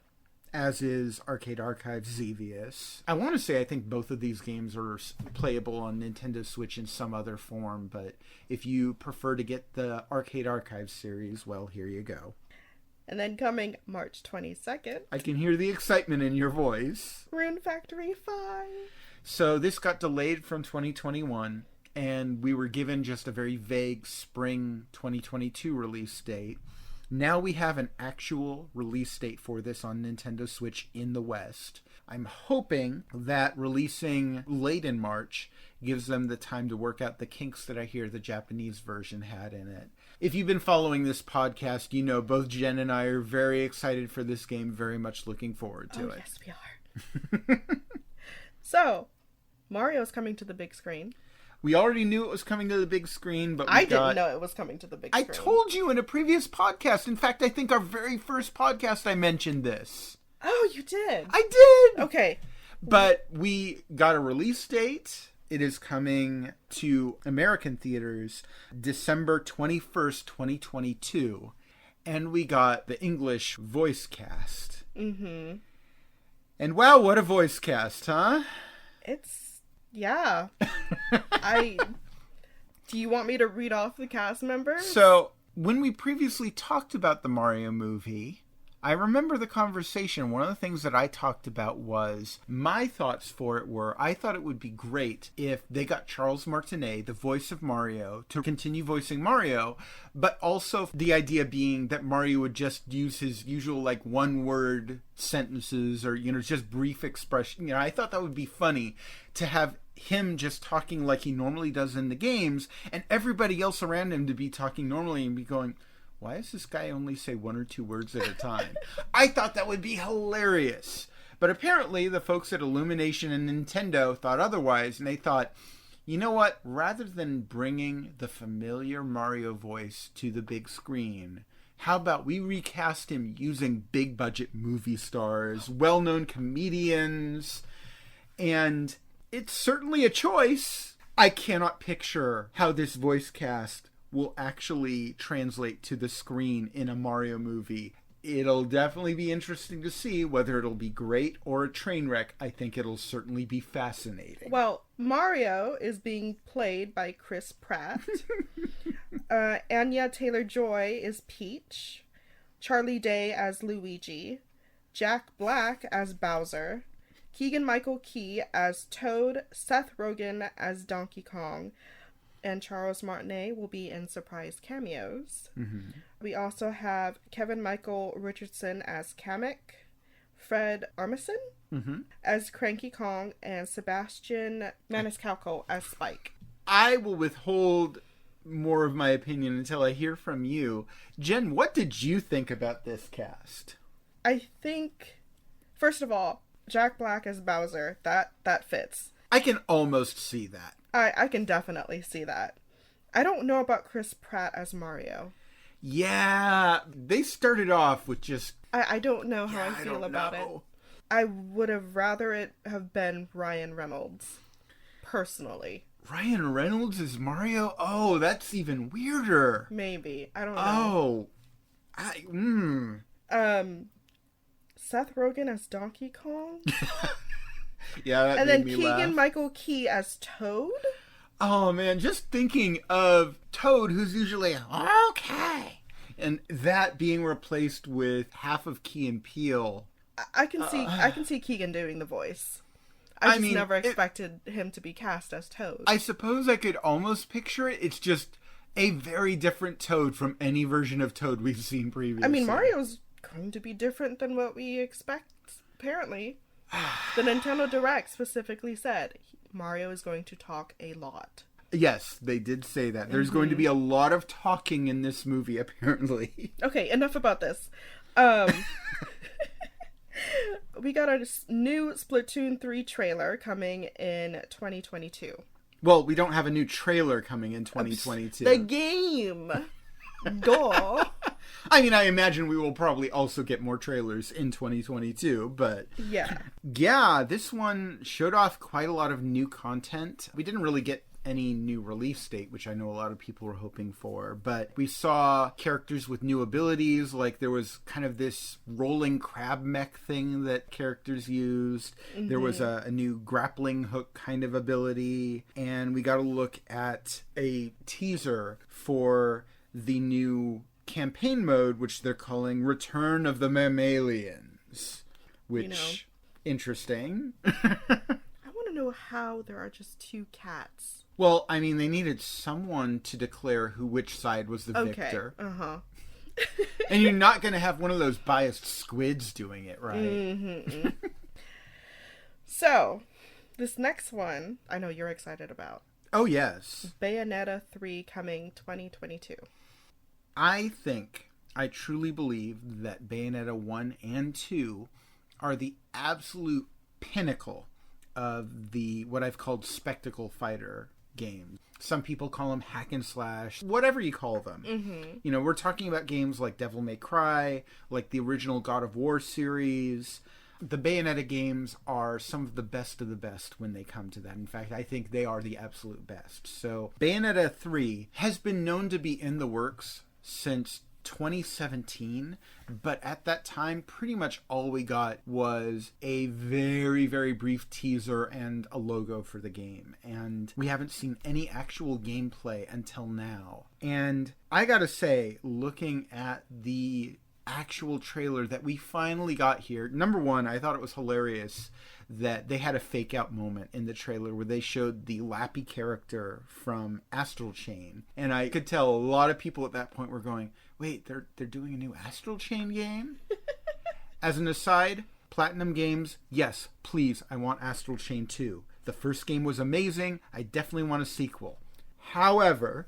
As is Arcade Archives Xevious. I want to say I think both of these games are playable on Nintendo Switch in some other form, but if you prefer to get the Arcade Archives series, well, here you go. And then coming March 22nd. I can hear the excitement in your voice. Rune Factory 5. So this got delayed from 2021, and we were given just a very vague spring 2022 release date. Now we have an actual release date for this on Nintendo Switch in the West. I'm hoping that releasing late in March gives them the time to work out the kinks that I hear the Japanese version had in it. If you've been following this podcast, you know both Jen and I are very excited for this game, very much looking forward to it. Yes, we are. So, Mario's coming to the big screen. We already knew it was coming to the big screen, but I didn't know it was coming to the big screen. I told you in a previous podcast. In fact, I think our very first podcast I mentioned this. Oh, you did? I did! Okay. But we got a release date. It is coming to American theaters December 21st, 2022. And we got the English voice cast. Mm-hmm. And wow, what a voice cast, huh? Yeah. Do you want me to read off the cast members? So, when we previously talked about the Mario movie, I remember the conversation. One of the things that I talked about was, my thoughts for it were, I thought it would be great if they got Charles Martinet, the voice of Mario, to continue voicing Mario, but also the idea being that Mario would just use his usual, like, one-word sentences or, just brief expression. I thought that would be funny to have him just talking like he normally does in the games, and everybody else around him to be talking normally and be going, why does this guy only say one or two words at a time? I thought that would be hilarious. But apparently the folks at Illumination and Nintendo thought otherwise, and they thought, you know what? Rather than bringing the familiar Mario voice to the big screen, how about we recast him using big budget movie stars, well-known comedians, and it's certainly a choice. I cannot picture how this voice cast will actually translate to the screen in a Mario movie. It'll definitely be interesting to see whether it'll be great or a train wreck. I think it'll certainly be fascinating. Well, Mario is being played by Chris Pratt. Anya Taylor-Joy is Peach. Charlie Day as Luigi. Jack Black as Bowser. Keegan-Michael Key as Toad. Seth Rogen as Donkey Kong. And Charles Martinet will be in surprise cameos. Mm-hmm. We also have Kevin Michael Richardson as Kamek, Fred Armisen as Cranky Kong, and Sebastian Maniscalco as Spike. I will withhold more of my opinion until I hear from you. Jen, what did you think about this cast? I think, first of all, Jack Black as Bowser, that fits. I can almost see that. I can definitely see that. I don't know about Chris Pratt as Mario. Yeah, they started off with just... I don't know how I feel about it. I would have rather it have been Ryan Reynolds, personally. Ryan Reynolds as Mario? Oh, that's even weirder. Maybe. I don't know. Seth Rogen as Donkey Kong? Yeah, that and made then me laugh. Keegan-Michael Key as Toad? Oh, man, just thinking of Toad, who's usually, okay, and that being replaced with half of Key and Peele. I can see Keegan doing the voice. I just never expected him to be cast as Toad. I suppose I could almost picture it. It's just a very different Toad from any version of Toad we've seen previously. I mean, Mario's going to be different than what we expect, apparently. The Nintendo Direct specifically said Mario is going to talk a lot. Yes, they did say that. There's going to be a lot of talking in this movie, apparently. Okay, enough about this. We got a new Splatoon 3 trailer coming in 2022. Well, we don't have a new trailer coming in 2022. The game! Go! I mean, I imagine we will probably also get more trailers in 2022, but... Yeah, this one showed off quite a lot of new content. We didn't really get any new release date, which I know a lot of people were hoping for, but we saw characters with new abilities, like there was kind of this rolling crab mech thing that characters used. Mm-hmm. There was a new grappling hook kind of ability, and we got a look at a teaser for the new campaign mode, which they're calling Return of the Mammalians, which, interesting. I want to know how there are just 2 cats. Well, I mean, they needed someone to declare which side was the victor. Uh-huh. And you're not going to have one of those biased squids doing it, right? Mm-hmm. So, this next one, I know you're excited about. Oh, yes. Bayonetta 3 coming 2022. I truly believe that Bayonetta 1 and 2 are the absolute pinnacle of the what I've called spectacle fighter games. Some people call them hack and slash, whatever you call them. Mm-hmm. You know, we're talking about games like Devil May Cry, like the original God of War series. The Bayonetta games are some of the best when they come to that. In fact, I think they are the absolute best. So Bayonetta 3 has been known to be in the works since 2017, but at that time pretty much all we got was a very, very brief teaser and a logo for the game, and we haven't seen any actual gameplay until now. And I gotta say, looking at the actual trailer that we finally got here, number one, I thought it was hilarious that they had a fake out moment in the trailer where they showed the Lappy character from Astral Chain, and I could tell a lot of people at that point were going, wait, they're doing a new Astral Chain game? As an aside, Platinum Games, yes, please, I want Astral Chain 2. The first game was amazing. I definitely want a sequel. However,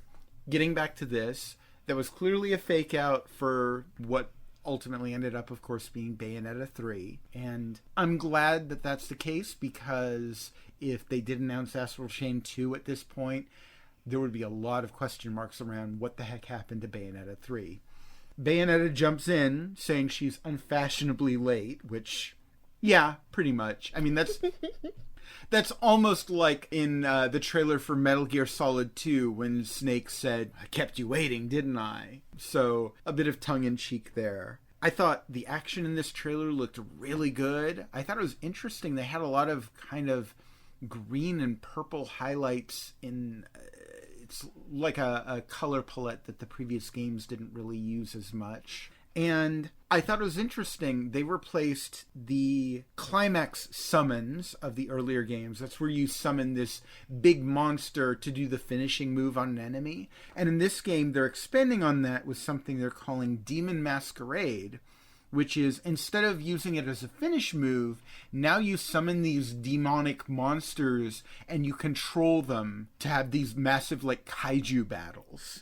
getting back to this, that was clearly a fake out for what ultimately ended up, of course, being Bayonetta 3. And I'm glad that that's the case, because if they did announce Astral Chain 2 at this point, there would be a lot of question marks around what the heck happened to Bayonetta 3. Bayonetta jumps in saying she's unfashionably late, which, yeah, pretty much. I mean, that's almost like in the trailer for Metal Gear Solid 2 when Snake said, I kept you waiting, didn't I? So, a bit of tongue-in-cheek there. I thought the action in this trailer looked really good. I thought it was interesting. They had a lot of kind of green and purple highlights in... it's like a color palette that the previous games didn't really use as much. And I thought it was interesting. They replaced the climax summons of the earlier games. That's where you summon this big monster to do the finishing move on an enemy. And in this game, they're expanding on that with something they're calling Demon Masquerade, which is instead of using it as a finish move, now you summon these demonic monsters and you control them to have these massive like kaiju battles.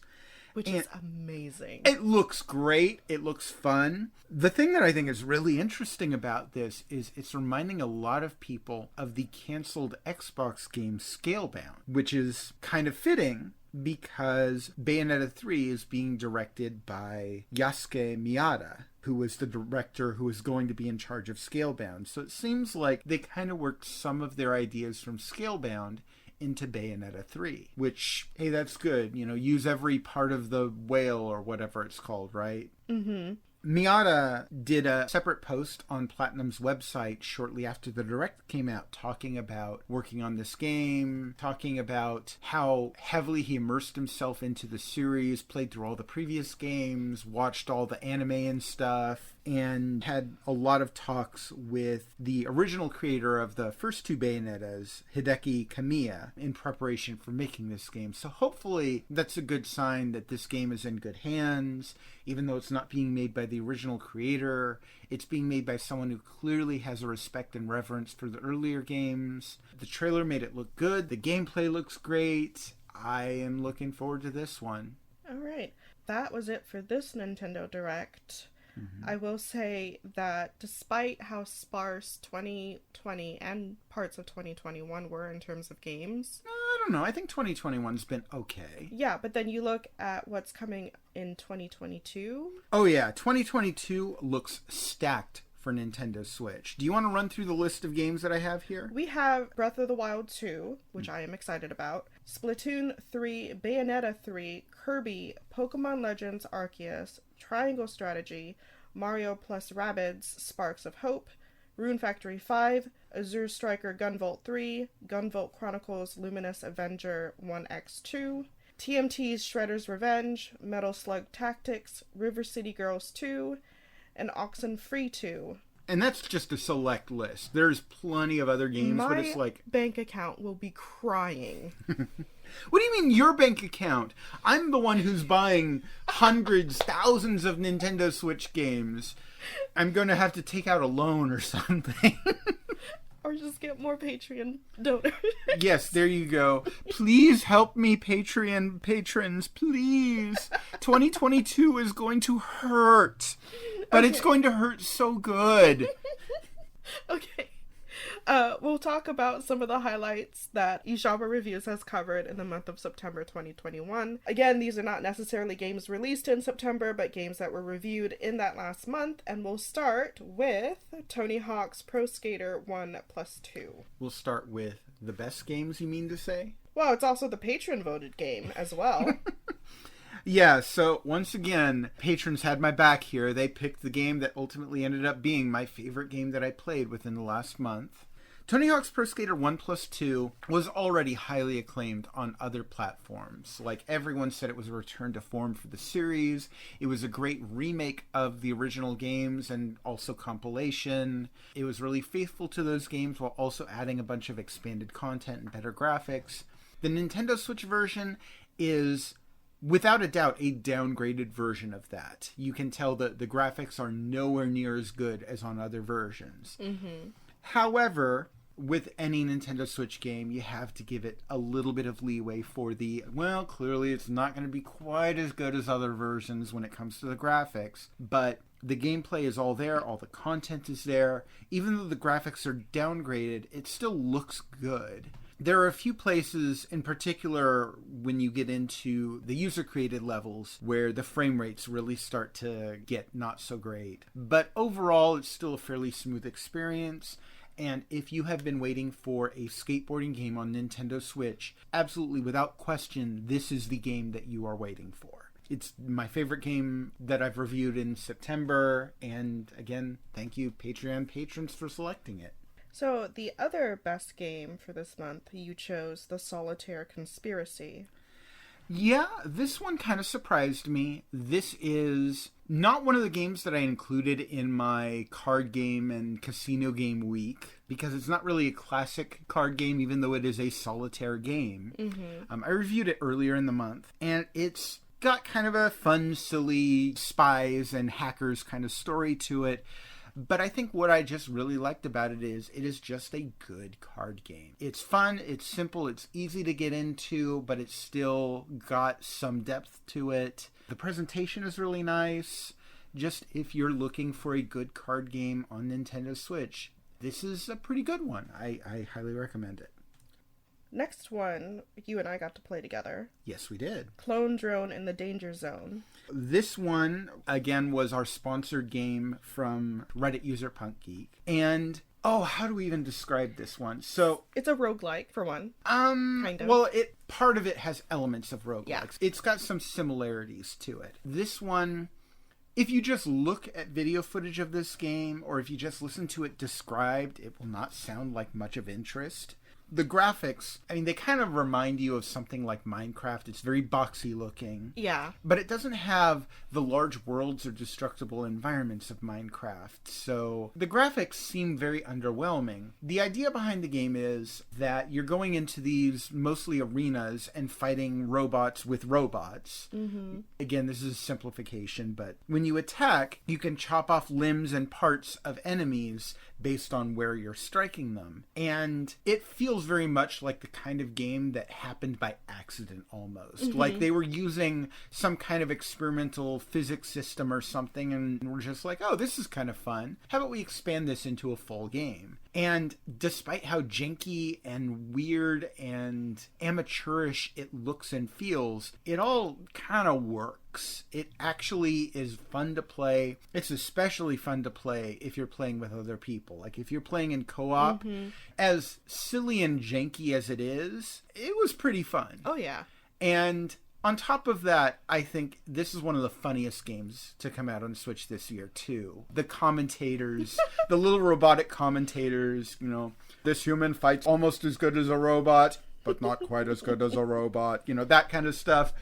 Which is amazing. It looks great. It looks fun. The thing that I think is really interesting about this is it's reminding a lot of people of the canceled Xbox game Scalebound, which is kind of fitting because Bayonetta 3 is being directed by Yasuke Miyata, who was the director who was going to be in charge of Scalebound. So it seems like they kind of worked some of their ideas from Scalebound into Bayonetta 3, which, hey, that's good. You know, use every part of the whale or whatever it's called, right? Mm-hmm. Miyata did a separate post on Platinum's website shortly after the Direct came out, talking about working on this game, talking about how heavily he immersed himself into the series, played through all the previous games, watched all the anime and stuff, and had a lot of talks with the original creator of the first two Bayonettas, Hideki Kamiya, in preparation for making this game. So hopefully that's a good sign that this game is in good hands. Even though it's not being made by the original creator, it's being made by someone who clearly has a respect and reverence for the earlier games. The trailer made it look good. The gameplay looks great. I am looking forward to this one. All right. That was it for this Nintendo Direct. Mm-hmm. I will say that despite how sparse 2020 and parts of 2021 were in terms of games... I don't know. I think 2021's been okay. Yeah, but then you look at what's coming in 2022. Oh yeah, 2022 looks stacked for Nintendo Switch. Do you want to run through the list of games that I have here? We have Breath of the Wild 2, which I am excited about, Splatoon 3, Bayonetta 3, Kirby, Pokemon Legends Arceus, Triangle Strategy, Mario plus Rabbids Sparks of Hope, Rune Factory 5, Azure Striker Gunvolt 3, Gunvolt Chronicles Luminous Avenger 1x2, TMT's Shredder's Revenge, Metal Slug Tactics, River City Girls 2, and Oxenfree 2. And that's just a select list. There's plenty of other games, but it's like... bank account will be crying. What do you mean your bank account? I'm the one who's buying hundreds, thousands of Nintendo Switch games. I'm going to have to take out a loan or something. Or just get more Patreon donors. Yes, there you go. Please help me, Patreon patrons, please. 2022 is going to hurt. But It's going to hurt so good. Okay. We'll talk about some of the highlights that eShopperReviews has covered in the month of September 2021. Again, these are not necessarily games released in September, but games that were reviewed in that last month. And we'll start with Tony Hawk's Pro Skater 1+2. We'll start with the best games, you mean to say? Well, it's also the Patron-Voted game as well. Yeah, so once again, patrons had my back here. They picked the game that ultimately ended up being my favorite game that I played within the last month. Tony Hawk's Pro Skater 1+2 was already highly acclaimed on other platforms. Like, everyone said it was a return to form for the series. It was a great remake of the original games and also compilation. It was really faithful to those games while also adding a bunch of expanded content and better graphics. The Nintendo Switch version is... without a doubt, a downgraded version of that. You can tell that the graphics are nowhere near as good as on other versions. Mm-hmm. However, with any Nintendo Switch game, you have to give it a little bit of leeway for well, clearly it's not going to be quite as good as other versions when it comes to the graphics, but the gameplay is all there, all the content is there. Even though the graphics are downgraded, it still looks good. There are a few places, in particular when you get into the user-created levels, where the frame rates really start to get not so great. But overall, it's still a fairly smooth experience. And if you have been waiting for a skateboarding game on Nintendo Switch, absolutely without question, this is the game that you are waiting for. It's my favorite game that I've reviewed in September. And again, thank you, Patreon patrons, for selecting it. So, the other best game for this month, you chose The Solitaire Conspiracy. Yeah, this one kind of surprised me. This is not one of the games that I included in my card game and casino game week, because it's not really a classic card game, even though it is a solitaire game. Mm-hmm. I reviewed it earlier in the month, and it's got kind of a fun, silly spies and hackers kind of story to it. But I think what I just really liked about it is just a good card game. It's fun, it's simple, it's easy to get into, but it's still got some depth to it. The presentation is really nice. Just if you're looking for a good card game on Nintendo Switch, this is a pretty good one. I highly recommend it. Next one, you and I got to play together. Yes, we did. Clone Drone in the Danger Zone. This one, again, was our sponsored game from Reddit user PunkGeek. And, how do we even describe this one? So it's a roguelike, for one. Kind of. Well, part of it has elements of roguelikes. Yeah. It's got some similarities to it. This one, if you just look at video footage of this game, or if you just listen to it described, it will not sound like much of interest. The graphics, I mean, they kind of remind you of something like Minecraft. It's very boxy looking. Yeah. But it doesn't have the large worlds or destructible environments of Minecraft. So the graphics seem very underwhelming. The idea behind the game is that you're going into these mostly arenas and fighting robots with robots. Mm-hmm. Again, this is a simplification, but when you attack, you can chop off limbs and parts of enemies based on where you're striking them. And it feels very much like the kind of game that happened by accident almost. Mm-hmm. Like they were using some kind of experimental physics system or something and we're just like, oh, this is kind of fun. How about we expand this into a full game? And despite how janky and weird and amateurish it looks and feels, it all kind of works. It actually is fun to play. It's especially fun to play if you're playing with other people. Like if you're playing in co-op, as silly and janky as it is, it was pretty fun. Oh, yeah. And on top of that, I think this is one of the funniest games to come out on Switch this year, too. The commentators, the little robotic commentators, this human fights almost as good as a robot, but not quite as good as a robot. That kind of stuff.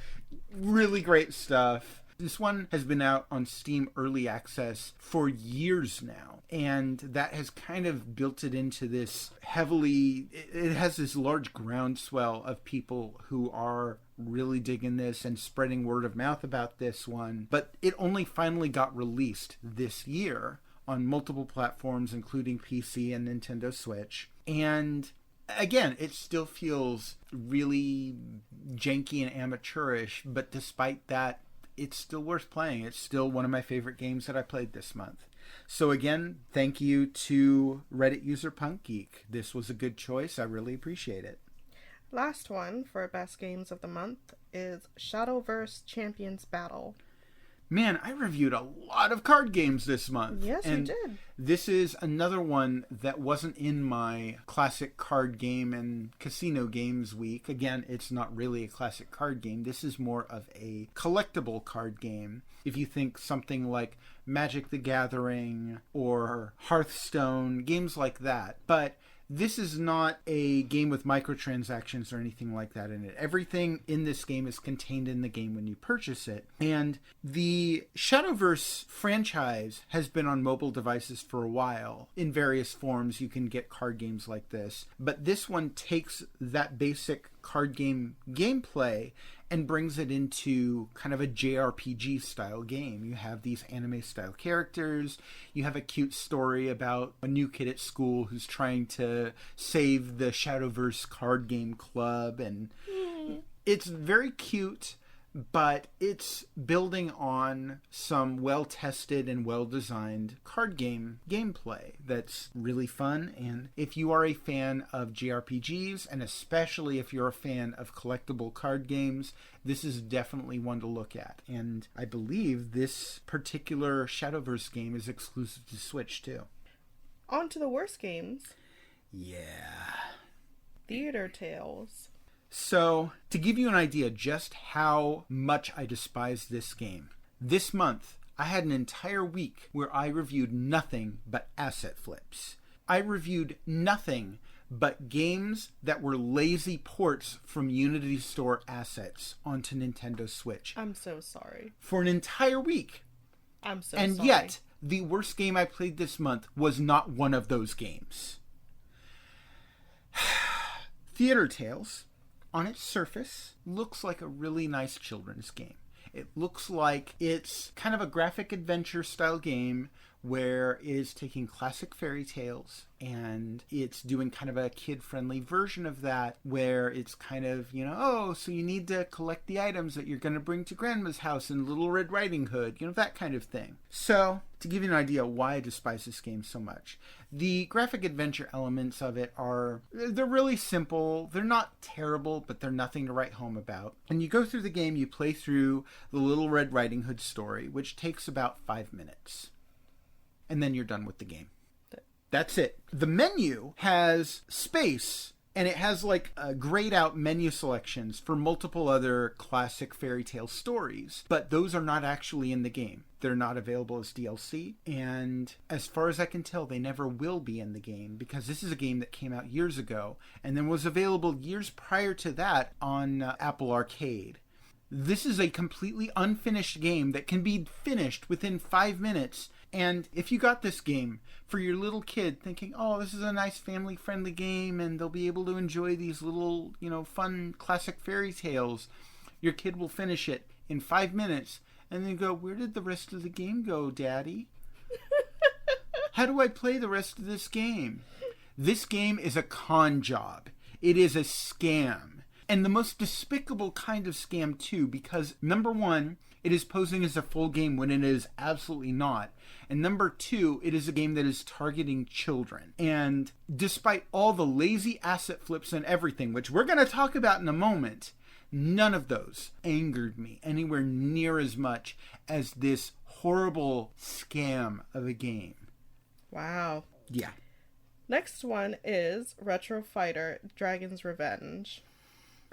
Really great stuff. This one has been out on Steam Early Access for years now. And that has kind of built it into this it has this large groundswell of people who are really digging this and spreading word of mouth about this one. But it only finally got released this year on multiple platforms, including PC and Nintendo Switch. And again, it still feels really janky and amateurish, but despite that, it's still worth playing. It's still one of my favorite games that I played this month. So again, thank you to Reddit user PunkGeek. This was a good choice. I really appreciate it. Last one for best games of the month is Shadowverse Champions Battle. Man, I reviewed a lot of card games this month. Yes, you did. This is another one that wasn't in my classic card game and casino games week. Again, it's not really a classic card game. This is more of a collectible card game. If you think something like Magic the Gathering or Hearthstone, games like that. But this is not a game with microtransactions or anything like that in it. Everything in this game is contained in the game when you purchase it. And the Shadowverse franchise has been on mobile devices for a while. In various forms, you can get card games like this. But this one takes that basic card game gameplay and brings it into kind of a JRPG style game. You have these anime style characters. You have a cute story about a new kid at school who's trying to save the Shadowverse card game club. And it's very cute, but it's building on some well-tested and well-designed card game gameplay that's really fun. And if you are a fan of JRPGs, and especially if you're a fan of collectible card games, this is definitely one to look at. And I believe this particular Shadowverse game is exclusive to Switch, too. On to the worst games. Yeah. Theater Tales. So, to give you an idea just how much I despise this game, this month I had an entire week where I reviewed nothing but asset flips. I reviewed nothing but games that were lazy ports from Unity Store assets onto Nintendo Switch. I'm so sorry. For an entire week. I'm so sorry. And yet, the worst game I played this month was not one of those games. Theater Tales, on its surface, looks like a really nice children's game. It looks like it's kind of a graphic adventure style game where it's taking classic fairy tales and it's doing kind of a kid-friendly version of that, where it's kind of, oh, so you need to collect the items that you're going to bring to Grandma's house in Little Red Riding Hood, that kind of thing. So, to give you an idea why I despise this game so much, the graphic adventure elements of it they're really simple. They're not terrible, but they're nothing to write home about. And you go through the game, you play through the Little Red Riding Hood story, which takes about 5 minutes. And then you're done with the game. That's it. The menu has space, and it has grayed out menu selections for multiple other classic fairy tale stories, but those are not actually in the game. They're not available as DLC, and as far as I can tell, they never will be in the game, because this is a game that came out years ago and then was available years prior to that on Apple Arcade. This is a completely unfinished game that can be finished within 5 minutes. And if you got this game for your little kid thinking, oh, this is a nice family-friendly game and they'll be able to enjoy these little, fun classic fairy tales, your kid will finish it in 5 minutes and then go, where did the rest of the game go, Daddy? How do I play the rest of this game? This game is a con job. It is a scam. And the most despicable kind of scam, too, because, number one, it is posing as a full game when it is absolutely not. And number two, it is a game that is targeting children. And despite all the lazy asset flips and everything, which we're going to talk about in a moment, none of those angered me anywhere near as much as this horrible scam of a game. Wow. Yeah. Next one is Retro Fighter Dragon's Revenge.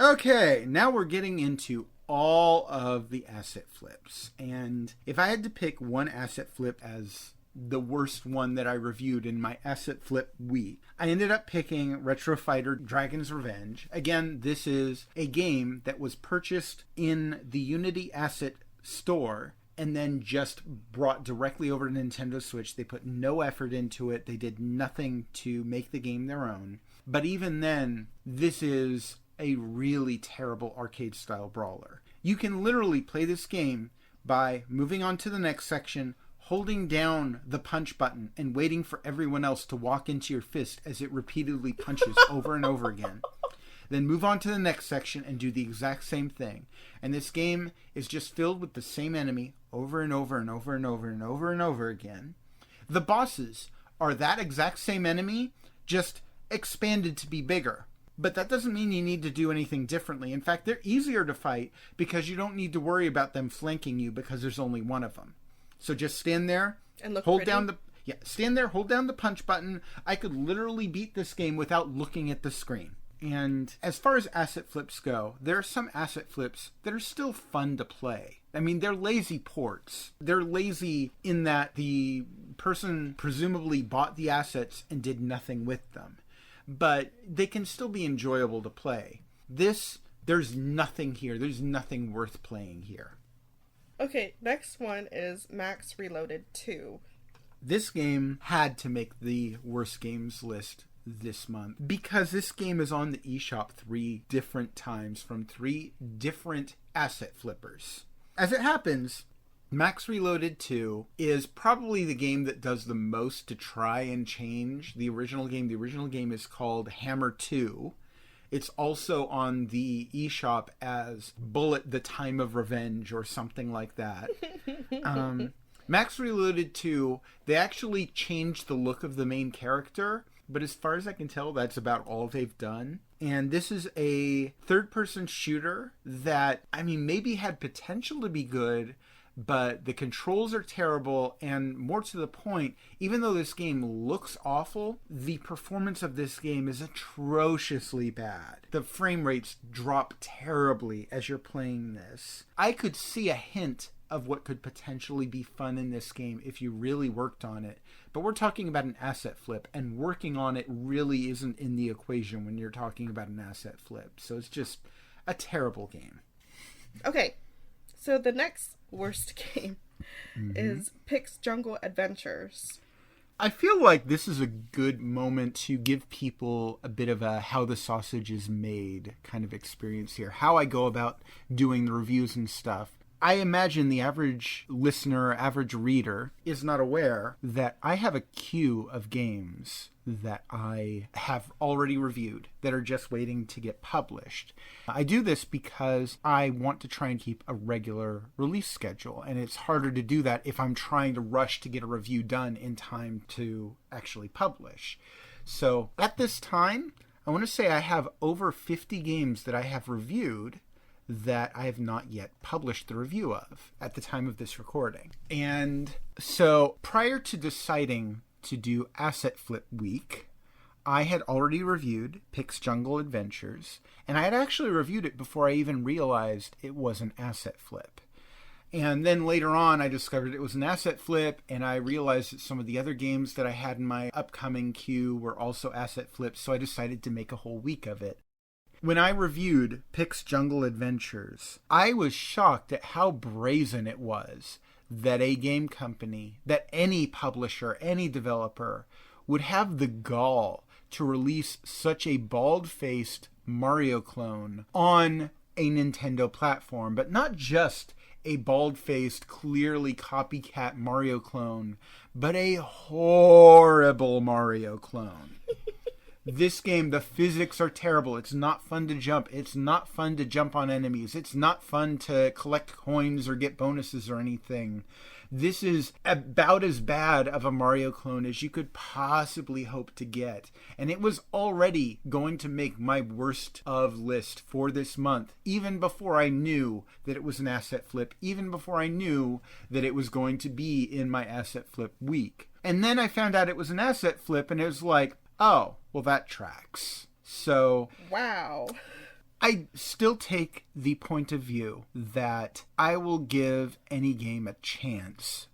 Okay, now we're getting into all of the asset flips. And if I had to pick one asset flip as the worst one that I reviewed in my asset flip week, I ended up picking Retro Fighter Dragon's Revenge. Again, this is a game that was purchased in the Unity Asset Store and then just brought directly over to Nintendo Switch. They put no effort into it. They did nothing to make the game their own. But even then, this is a really terrible arcade-style brawler. You can literally play this game by moving on to the next section, holding down the punch button, and waiting for everyone else to walk into your fist as it repeatedly punches over and over again. Then move on to the next section and do the exact same thing. And this game is just filled with the same enemy over and over and over and over and over and over again. The bosses are that exact same enemy, just expanded to be bigger. But that doesn't mean you need to do anything differently. In fact, they're easier to fight because you don't need to worry about them flanking you because there's only one of them. So just stand there and hold down the punch button. I could literally beat this game without looking at the screen. And as far as asset flips go, there are some asset flips that are still fun to play. I mean, they're lazy ports. They're lazy in that the person presumably bought the assets and did nothing with them. But they can still be enjoyable to play. There's nothing here. There's nothing worth playing here. Okay, next one is Max Reloaded 2. This game had to make the worst games list this month because this game is on the eShop 3 different times from 3 different asset flippers. As it happens, Max Reloaded 2 is probably the game that does the most to try and change the original game. The original game is called Hammer 2. It's also on the eShop as Bullet the Time of Revenge or something like that. Max Reloaded 2, they actually changed the look of the main character, but as far as I can tell, that's about all they've done. And this is a third-person shooter that, maybe had potential to be good, but the controls are terrible, and more to the point, even though this game looks awful, the performance of this game is atrociously bad. The frame rates drop terribly as you're playing this. I could see a hint of what could potentially be fun in this game if you really worked on it, but we're talking about an asset flip, and working on it really isn't in the equation when you're talking about an asset flip, so it's just a terrible game. Okay, so the next worst game is Pix Jungle Adventures. I feel like this is a good moment to give people a bit of a how the sausage is made kind of experience here. How I go about doing the reviews and stuff. I imagine the average listener, average reader is not aware that I have a queue of games that I have already reviewed that are just waiting to get published. I do this because I want to try and keep a regular release schedule, and it's harder to do that if I'm trying to rush to get a review done in time to actually publish. So at this time, I want to say I have over 50 games that I have reviewed that I have not yet published the review of at the time of this recording. And so prior to deciding to do Asset Flip Week, I had already reviewed Pix Jungle Adventures, and I had actually reviewed it before I even realized it was an asset flip. And then later on, I discovered it was an asset flip, and I realized that some of the other games that I had in my upcoming queue were also asset flips, so I decided to make a whole week of it. When I reviewed Pix Jungle Adventures, I was shocked at how brazen it was that a game company, that any publisher, any developer would have the gall to release such a bald-faced Mario clone on a Nintendo platform, but not just a bald-faced, clearly copycat Mario clone, but a horrible Mario clone. This game, the physics are terrible. It's not fun to jump. It's not fun to jump on enemies. It's not fun to collect coins or get bonuses or anything. This is about as bad of a Mario clone as you could possibly hope to get. And it was already going to make my worst of list for this month, even before I knew that it was an asset flip, even before I knew that it was going to be in my asset flip week. And then I found out it was an asset flip, and it was like, oh, well, that tracks. So, wow. I still take the point of view that I will give any game a chance,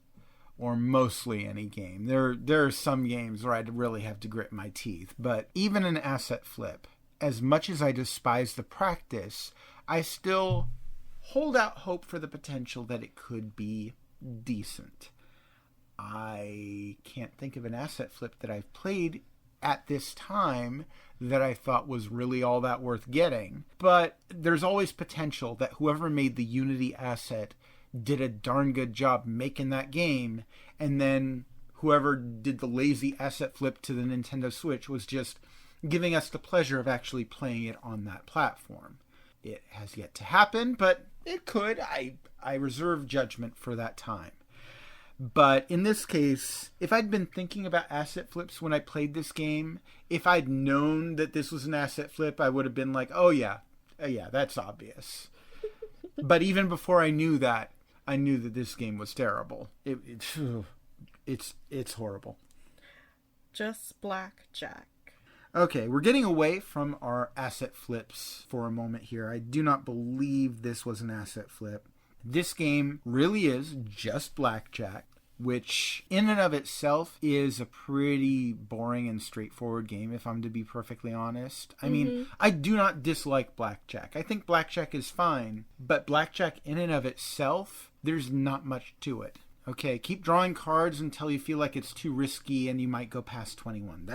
or mostly any game. There are some games where I'd really have to grit my teeth, but even an asset flip, as much as I despise the practice, I still hold out hope for the potential that it could be decent. I can't think of an asset flip that I've played at this time that I thought was really all that worth getting. But there's always potential that whoever made the Unity asset did a darn good job making that game, and then whoever did the lazy asset flip to the Nintendo Switch was just giving us the pleasure of actually playing it on that platform. It has yet to happen, but it could. I reserve judgment for that time. But in this case, if I'd been thinking about asset flips when I played this game, if I'd known that this was an asset flip, I would have been like, oh yeah, that's obvious. But even before I knew that, I knew that this game was terrible. It's horrible. Just blackjack. Okay, we're getting away from our asset flips for a moment here. I do not believe this was an asset flip. This game really is just blackjack, which in and of itself is a pretty boring and straightforward game, if I'm to be perfectly honest. I mean, I do not dislike blackjack. I think blackjack is fine, but blackjack in and of itself, there's not much to it. Okay, keep drawing cards until you feel like it's too risky and you might go past 21.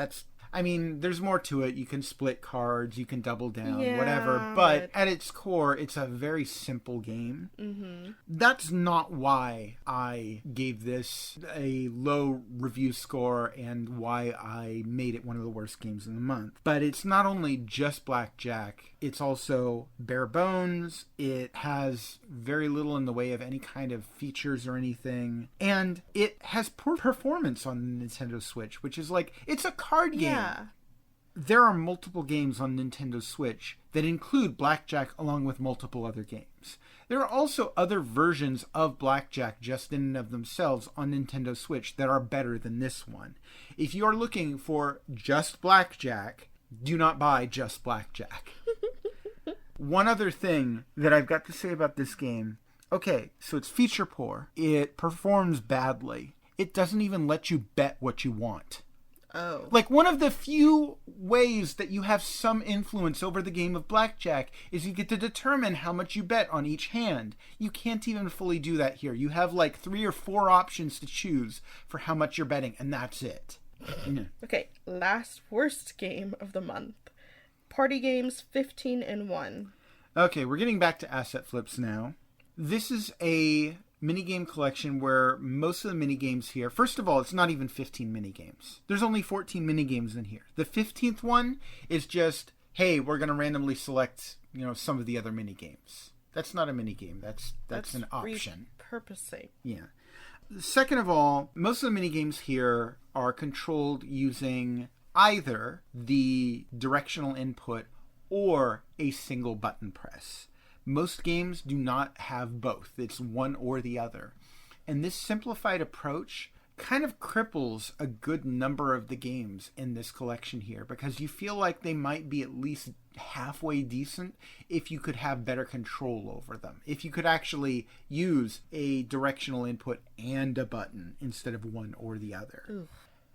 There's more to it. You can split cards, you can double down, whatever. But at its core, it's a very simple game. Mm-hmm. That's not why I gave this a low review score and why I made it one of the worst games in the month. But it's not only just blackjack, it's also bare bones. It has very little in the way of any kind of features or anything. And it has poor performance on the Nintendo Switch, which is like, it's a card game. Yeah. There are multiple games on Nintendo Switch that include blackjack along with multiple other games. There are also other versions of blackjack just in and of themselves on Nintendo Switch that are better than this one. If you are looking for just blackjack, do not buy just blackjack. One other thing that I've got to say about this game. Okay, so it's feature poor. It performs badly. It doesn't even let you bet what you want. Oh. Like, one of the few ways that you have some influence over the game of blackjack is you get to determine how much you bet on each hand. You can't even fully do that here. You have like 3 or 4 options to choose for how much you're betting, and that's it. Okay, last worst game of the month. Party Games 15-1. Okay, we're getting back to asset flips now. This is a minigame collection where most of the minigames here, first of all, it's not even 15 minigames. There's only 14 minigames in here. The 15th one is just, hey, we're going to randomly select, some of the other minigames. That's not a minigame. That's an option. Repurposing. Yeah. Second of all, most of the minigames here are controlled using either the directional input or a single button press. Most games do not have both. It's one or the other. And this simplified approach kind of cripples a good number of the games in this collection here, because you feel like they might be at least halfway decent if you could have better control over them. If you could actually use a directional input and a button instead of one or the other. Ooh.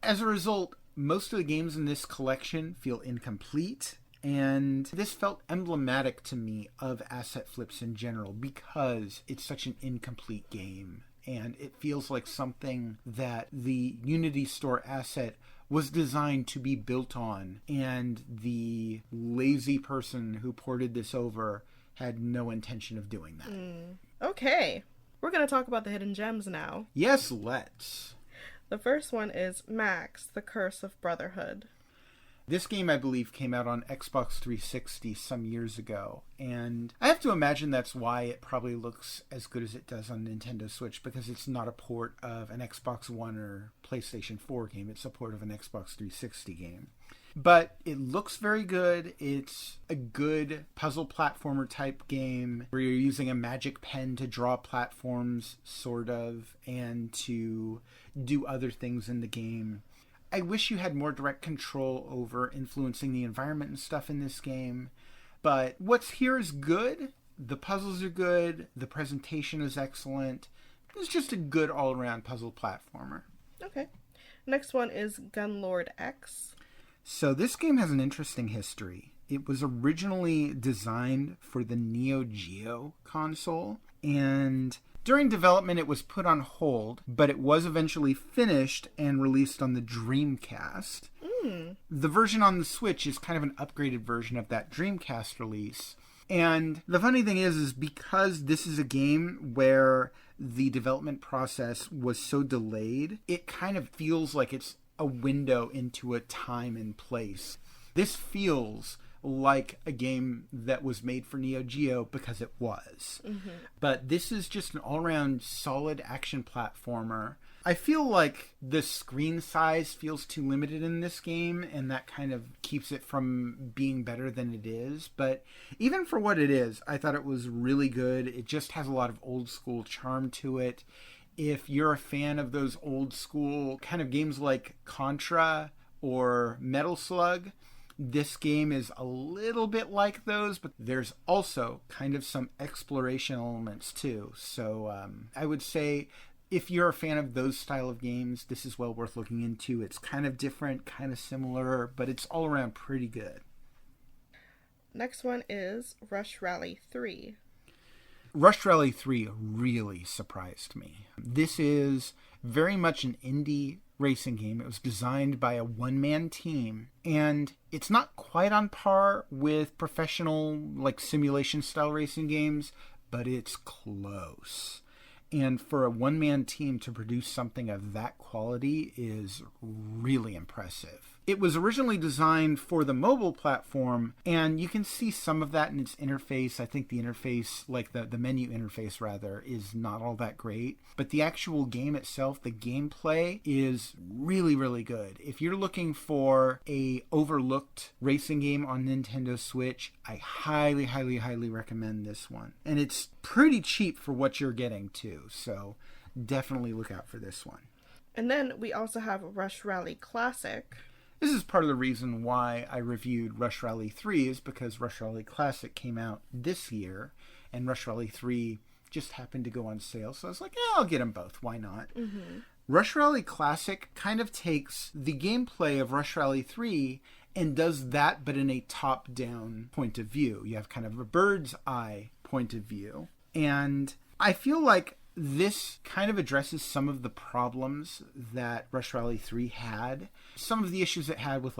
As a result, most of the games in this collection feel incomplete. And this felt emblematic to me of asset flips in general because it's such an incomplete game. And it feels like something that the Unity Store asset was designed to be built on. And the lazy person who ported this over had no intention of doing that. Okay. We're going to talk about the hidden gems now. Yes, let's. The first one is Max, The Curse of Brotherhood. This game, I believe, came out on Xbox 360 some years ago, and I have to imagine that's why it probably looks as good as it does on Nintendo Switch, because it's not a port of an Xbox One or PlayStation 4 game, it's a port of an Xbox 360 game. But it looks very good. It's a good puzzle platformer type game where you're using a magic pen to draw platforms, sort of, and to do other things in the game. I wish you had more direct control over influencing the environment and stuff in this game. But what's here is good. The puzzles are good. The presentation is excellent. It's just a good all-around puzzle platformer. Okay. Next one is Gunlord X. So this game has an interesting history. It was originally designed for the Neo Geo console, and during development, it was put on hold, but it was eventually finished and released on the Dreamcast. The version on the Switch is kind of an upgraded version of that Dreamcast release. And the funny thing is because this is a game where the development process was so delayed, it kind of feels like it's a window into a time and place. This feels like a game that was made for Neo Geo because it was. But this is just an all-around solid action platformer. I feel like the screen size feels too limited in this game, and that kind of keeps it from being better than it is. But even for what it is, I thought it was really good. It just has a lot of old school charm to it. If you're a fan of those old school kind of games like Contra or Metal Slug, this game is a little bit like those, but there's also kind of some exploration elements too. So I would say if you're a fan of those style of games, this is well worth looking into. It's kind of different, kind of similar, but it's all around pretty good. Next one is Rush Rally 3. Rush Rally 3 really surprised me. This is very much an indie racing game. It was designed by a one-man team, and it's not quite on par with professional, simulation-style racing games, but it's close. And for a one-man team to produce something of that quality is really impressive. It was originally designed for the mobile platform, and you can see some of that in its interface. I think the interface, the menu interface rather, is not all that great. But the actual game itself, the gameplay, is really, really good. If you're looking for a overlooked racing game on Nintendo Switch, I highly, highly, highly recommend this one. And it's pretty cheap for what you're getting too, so definitely look out for this one. And then we also have Rush Rally Classic. This is part of the reason why I reviewed Rush Rally 3 is because Rush Rally Classic came out this year, and Rush Rally 3 just happened to go on sale. So I was like, I'll get them both. Why not? Rush Rally Classic kind of takes the gameplay of Rush Rally 3 and does that, but in a top-down point of view. You have kind of a bird's eye point of view. And I feel like this kind of addresses some of the problems that Rush Rally 3 had. Some of the issues it had with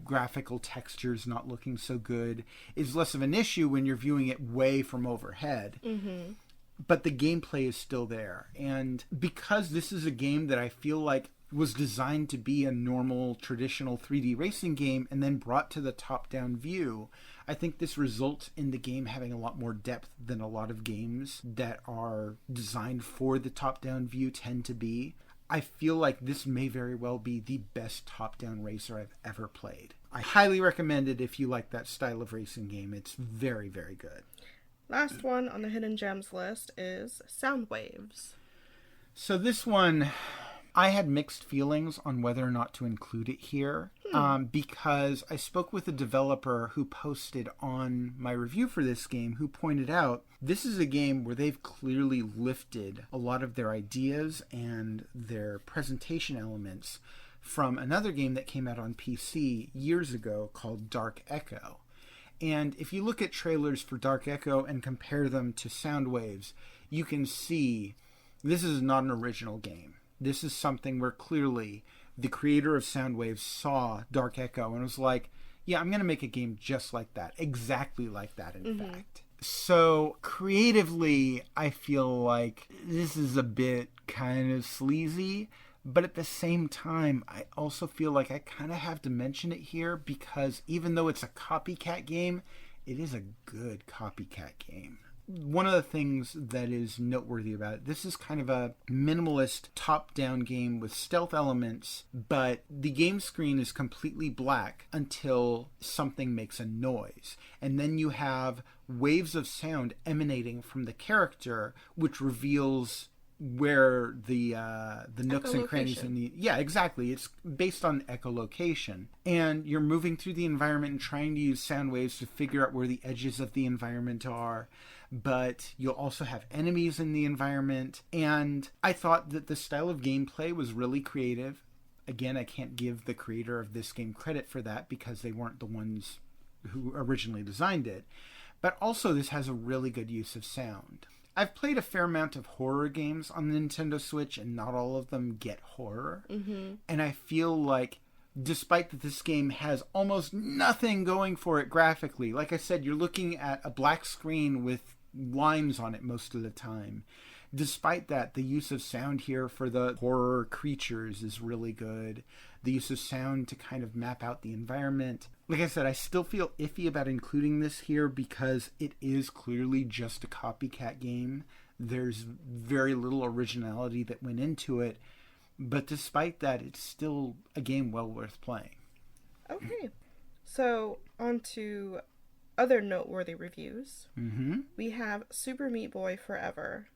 graphical textures not looking so good is less of an issue when you're viewing it way from overhead. but the gameplay is still there. And because this is a game that I feel like was designed to be a normal, traditional 3D racing game and then brought to the top-down view, I think this results in the game having a lot more depth than a lot of games that are designed for the top-down view tend to be. I feel like this may very well be the best top-down racer I've ever played. I highly recommend it if you like that style of racing game. It's very, very good. Last one on the Hidden Gems list is Sound Waves. So this one, I had mixed feelings on whether or not to include it here because I spoke with a developer who posted on my review for this game who pointed out this is a game where they've clearly lifted a lot of their ideas and their presentation elements from another game that came out on PC years ago called Dark Echo. And if you look at trailers for Dark Echo and compare them to Sound Waves, you can see this is not an original game. This is something where clearly the creator of Sound Waves saw Dark Echo and was like, yeah, I'm going to make a game just like that. Exactly like that, in fact. So creatively, I feel like this is a bit kind of sleazy. But at the same time, I also feel like I kind of have to mention it here because even though it's a copycat game, it is a good copycat game. One of the things that is noteworthy about it, this is kind of a minimalist top-down game with stealth elements, but the game screen is completely black until something makes a noise. And then you have waves of sound emanating from the character, which reveals where the nooks and crannies in the... Yeah, exactly. It's based on echolocation. And you're moving through the environment and trying to use sound waves to figure out where the edges of the environment are. But you'll also have enemies in the environment. And I thought that the style of gameplay was really creative. Again, I can't give the creator of this game credit for that because they weren't the ones who originally designed it. But also this has a really good use of sound. I've played a fair amount of horror games on the Nintendo Switch, and not all of them get horror. And I feel like, despite that this game has almost nothing going for it graphically, like I said, you're looking at a black screen with lines on it most of the time. Despite that, the use of sound here for the horror creatures is really good. The use of sound to kind of map out the environment. Like I said, I still feel iffy about including this here because it is clearly just a copycat game. There's very little originality that went into it. But despite that, it's still a game well worth playing. Okay. So, on to other noteworthy reviews. We have Super Meat Boy Forever.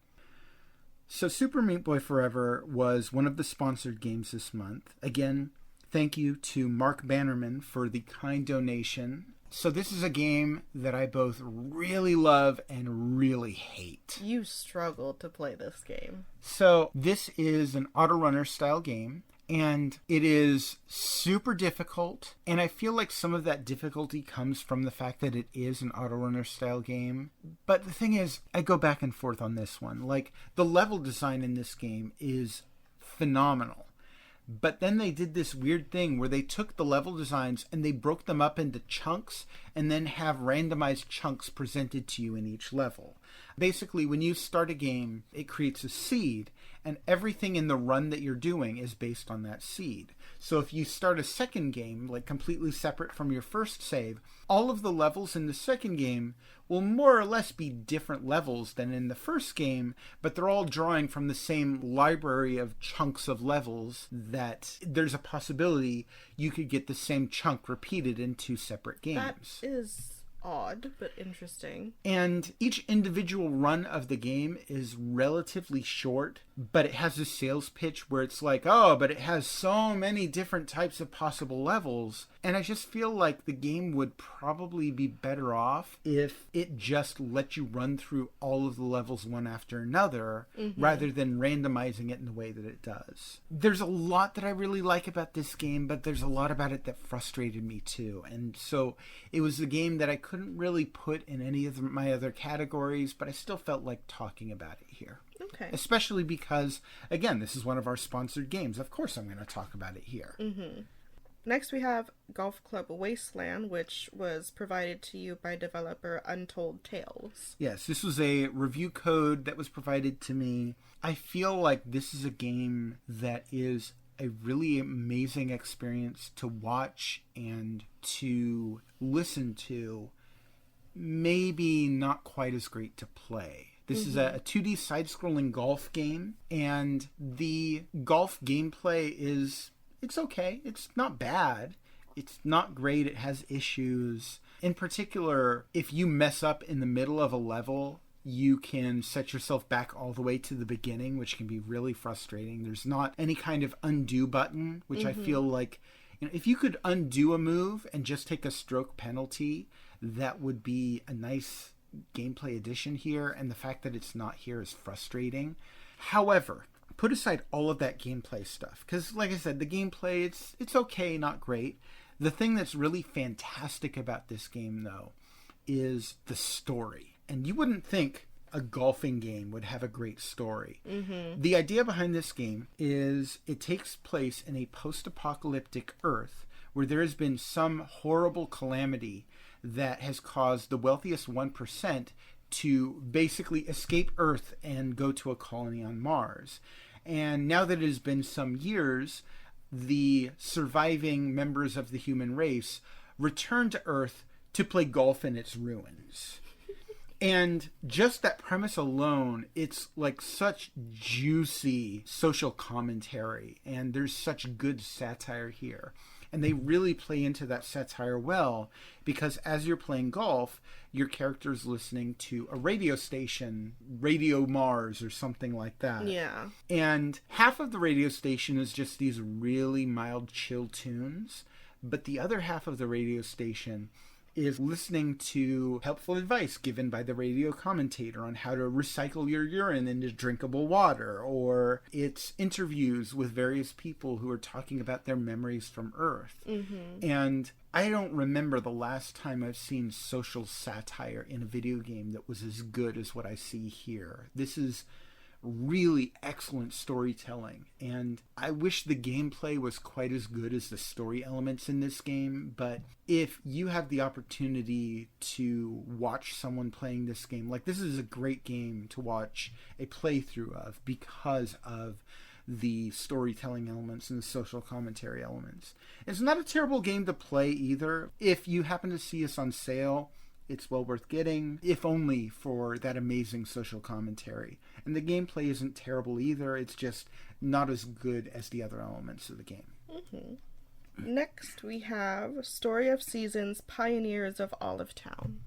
So Super Meat Boy Forever was one of the sponsored games this month. Again, thank you to Mark Bannerman for the kind donation. So this is a game that I both really love and really hate. You struggled to play this game. So this is an autorunner style game, and it is super difficult. And I feel like some of that difficulty comes from the fact that it is an autorunner style game. But the thing is, I go back and forth on this one. Like, the level design in this game is phenomenal. But then they did this weird thing where they took the level designs and they broke them up into chunks and then have randomized chunks presented to you in each level. Basically, when you start a game, it creates a seed, and everything in the run that you're doing is based on that seed. So if you start a second game, like completely separate from your first save, all of the levels in the second game will more or less be different levels than in the first game, but they're all drawing from the same library of chunks of levels that there's a possibility you could get the same chunk repeated in two separate games. That is odd, but interesting. And each individual run of the game is relatively short, but it has a sales pitch where it's like, oh, but it has so many different types of possible levels. And I just feel like the game would probably be better off if it just let you run through all of the levels one after another, rather than randomizing it in the way that it does. There's a lot that I really like about this game, but there's a lot about it that frustrated me too. And so it was a game that I couldn't really put in any of my other categories, but I still felt like talking about it here. Okay. Especially because, again, this is one of our sponsored games. Of course I'm going to talk about it here. Next, we have Golf Club Wasteland, which was provided to you by developer Untold Tales. Yes, this was a review code that was provided to me. I feel like this is a game that is a really amazing experience to watch and to listen to. Maybe not quite as great to play. This is a 2D side-scrolling golf game, and the golf gameplay it's okay. It's not bad. It's not great. It has issues. In particular, if you mess up in the middle of a level, you can set yourself back all the way to the beginning, which can be really frustrating. There's not any kind of undo button, which I feel like, if you could undo a move and just take a stroke penalty, that would be a nice gameplay addition here, and the fact that it's not here is frustrating. However, put aside all of that gameplay stuff, because like I said, the gameplay, it's okay, not great. The thing that's really fantastic about this game, though, is the story. And you wouldn't think a golfing game would have a great story. The idea behind this game is it takes place in a post-apocalyptic Earth where there has been some horrible calamity that has caused the wealthiest 1% to basically escape Earth and go to a colony on Mars. And now that it has been some years, the surviving members of the human race return to Earth to play golf in its ruins. And just that premise alone, it's like such juicy social commentary, and there's such good satire here. And they really play into that satire well, because as you're playing golf, your character's listening to a radio station, Radio Mars or something like that. Yeah. And half of the radio station is just these really mild, chill tunes, but the other half of the radio station is listening to helpful advice given by the radio commentator on how to recycle your urine into drinkable water, or it's interviews with various people who are talking about their memories from Earth. And I don't remember the last time I've seen social satire in a video game that was as good as what I see here. This is really excellent storytelling, and I wish the gameplay was quite as good as the story elements in this game. But if you have the opportunity to watch someone playing this game, like, this is a great game to watch a playthrough of because of the storytelling elements and the social commentary elements. It's not a terrible game to play either. If you happen to see us on sale, it's well worth getting, if only for that amazing social commentary. And the gameplay isn't terrible either. It's just not as good as the other elements of the game. Next, we have Story of Seasons, Pioneers of Olive Town.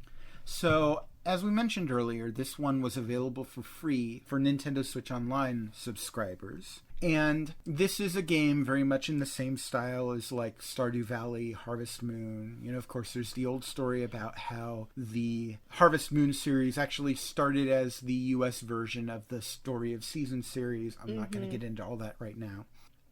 So, as we mentioned earlier, this one was available for free for Nintendo Switch Online subscribers. And this is a game very much in the same style as like Stardew Valley, Harvest Moon. Of course, there's the old story about how the Harvest Moon series actually started as the US version of the Story of Seasons series. I'm not going to get into all that right now.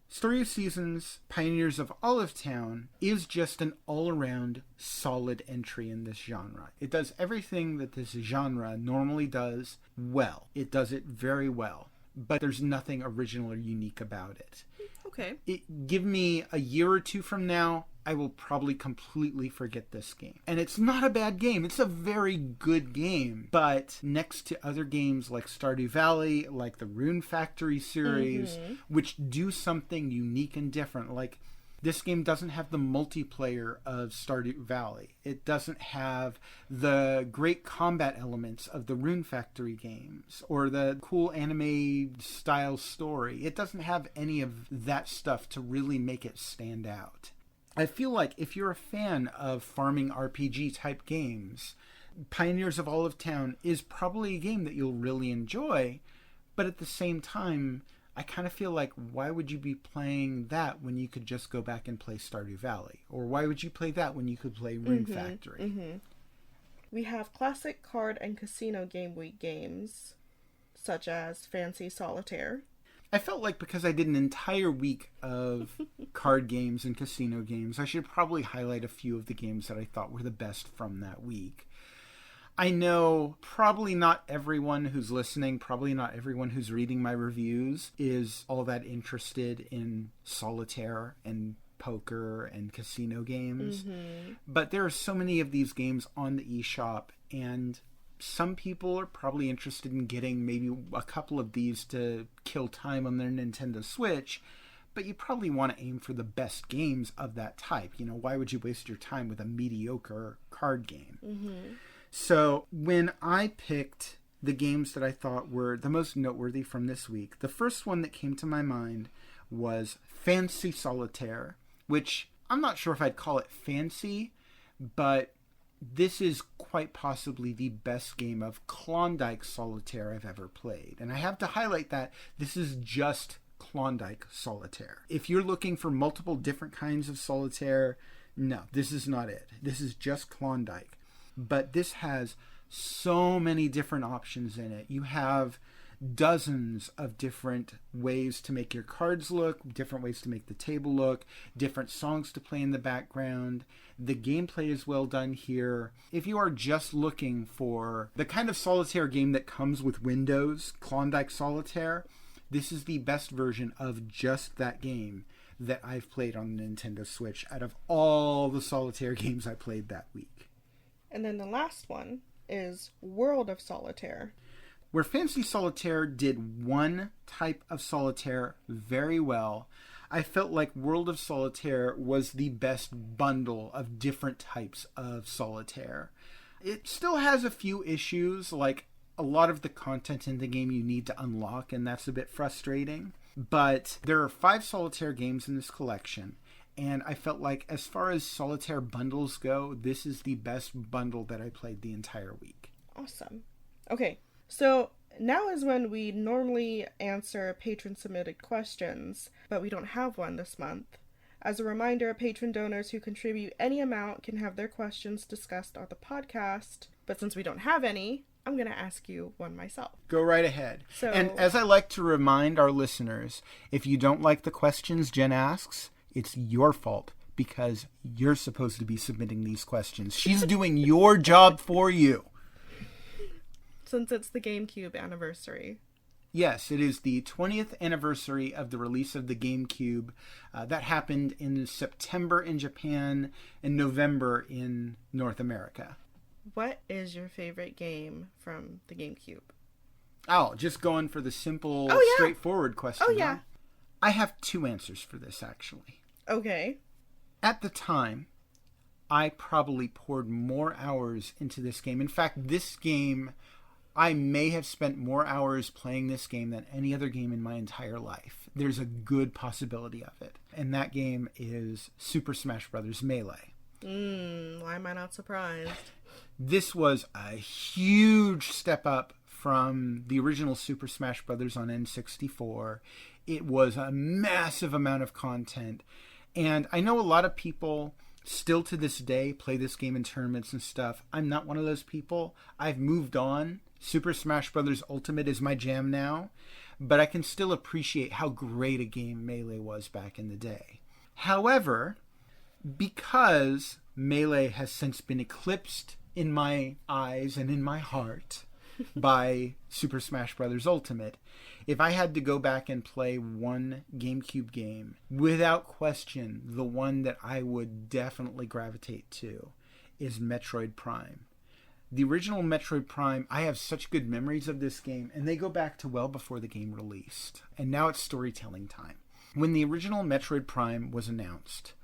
Story of Seasons, Pioneers of Olive Town is just an all-around solid entry in this genre. It does everything that this genre normally does well. It does it very well. But there's nothing original or unique about it. Okay. Give me a year or two from now, I will probably completely forget this game. And it's not a bad game. It's a very good game. But next to other games like Stardew Valley, like the Rune Factory series, which do something unique and different, like this game doesn't have the multiplayer of Stardew Valley. It doesn't have the great combat elements of the Rune Factory games or the cool anime-style story. It doesn't have any of that stuff to really make it stand out. I feel like if you're a fan of farming RPG-type games, Pioneers of Olive Town is probably a game that you'll really enjoy, but at the same time, I kind of feel like, why would you be playing that when you could just go back and play Stardew Valley? Or why would you play that when you could play Rune Factory? We have classic card and casino game week games, such as Fancy Solitaire. I felt like because I did an entire week of card games and casino games, I should probably highlight a few of the games that I thought were the best from that week. I know probably not everyone who's listening, probably not everyone who's reading my reviews is all that interested in Solitaire and poker and casino games. But there are so many of these games on the eShop, and some people are probably interested in getting maybe a couple of these to kill time on their Nintendo Switch, but you probably want to aim for the best games of that type. You know, why would you waste your time with a mediocre card game? So when I picked the games that I thought were the most noteworthy from this week, the first one that came to my mind was Fancy Solitaire, which I'm not sure if I'd call it fancy, but this is quite possibly the best game of Klondike Solitaire I've ever played. And I have to highlight that this is just Klondike Solitaire. If you're looking for multiple different kinds of solitaire, no, this is not it. This is just Klondike. But this has so many different options in it. You have dozens of different ways to make your cards look, different ways to make the table look, different songs to play in the background. The gameplay is well done here. If you are just looking for the kind of solitaire game that comes with Windows, Klondike Solitaire, this is the best version of just that game that I've played on the Nintendo Switch out of all the solitaire games I played that week. And then the last one is World of Solitaire. Where Fancy Solitaire did one type of solitaire very well, I felt like World of Solitaire was the best bundle of different types of solitaire. It still has a few issues, like a lot of the content in the game you need to unlock, and that's a bit frustrating. But there are 5 solitaire games in this collection, and I felt like as far as solitaire bundles go, this is the best bundle that I played the entire week. Awesome. Okay. So now is when we normally answer patron-submitted questions, but we don't have one this month. As a reminder, patron donors who contribute any amount can have their questions discussed on the podcast, but since we don't have any, I'm going to ask you one myself. Go right ahead. And as I like to remind our listeners, if you don't like the questions Jen asks, it's your fault, because you're supposed to be submitting these questions. She's doing your job for you. Since it's the GameCube anniversary. Yes, it is the 20th anniversary of the release of the GameCube. That happened in September in Japan and November in North America. What is your favorite game from the GameCube? Oh, just going for the simple, straightforward question. Oh, yeah. Huh? I have 2 answers for this, actually. Okay. At the time, I probably poured more hours into this game. In fact, this game, I may have spent more hours playing this game than any other game in my entire life. There's a good possibility of it. And that game is Super Smash Bros. Melee. Why am I not surprised? This was a huge step up from the original Super Smash Bros. On N64. It was a massive amount of content. And I know a lot of people still to this day play this game in tournaments and stuff. I'm not one of those people. I've moved on. Super Smash Bros. Ultimate is my jam now, but I can still appreciate how great a game Melee was back in the day. However, because Melee has since been eclipsed in my eyes and in my heart by Super Smash Bros. Ultimate, if I had to go back and play one GameCube game, without question, the one that I would definitely gravitate to is Metroid Prime. The original Metroid Prime, I have such good memories of this game, and they go back to well before the game released. And now it's storytelling time. When the original Metroid Prime was announced,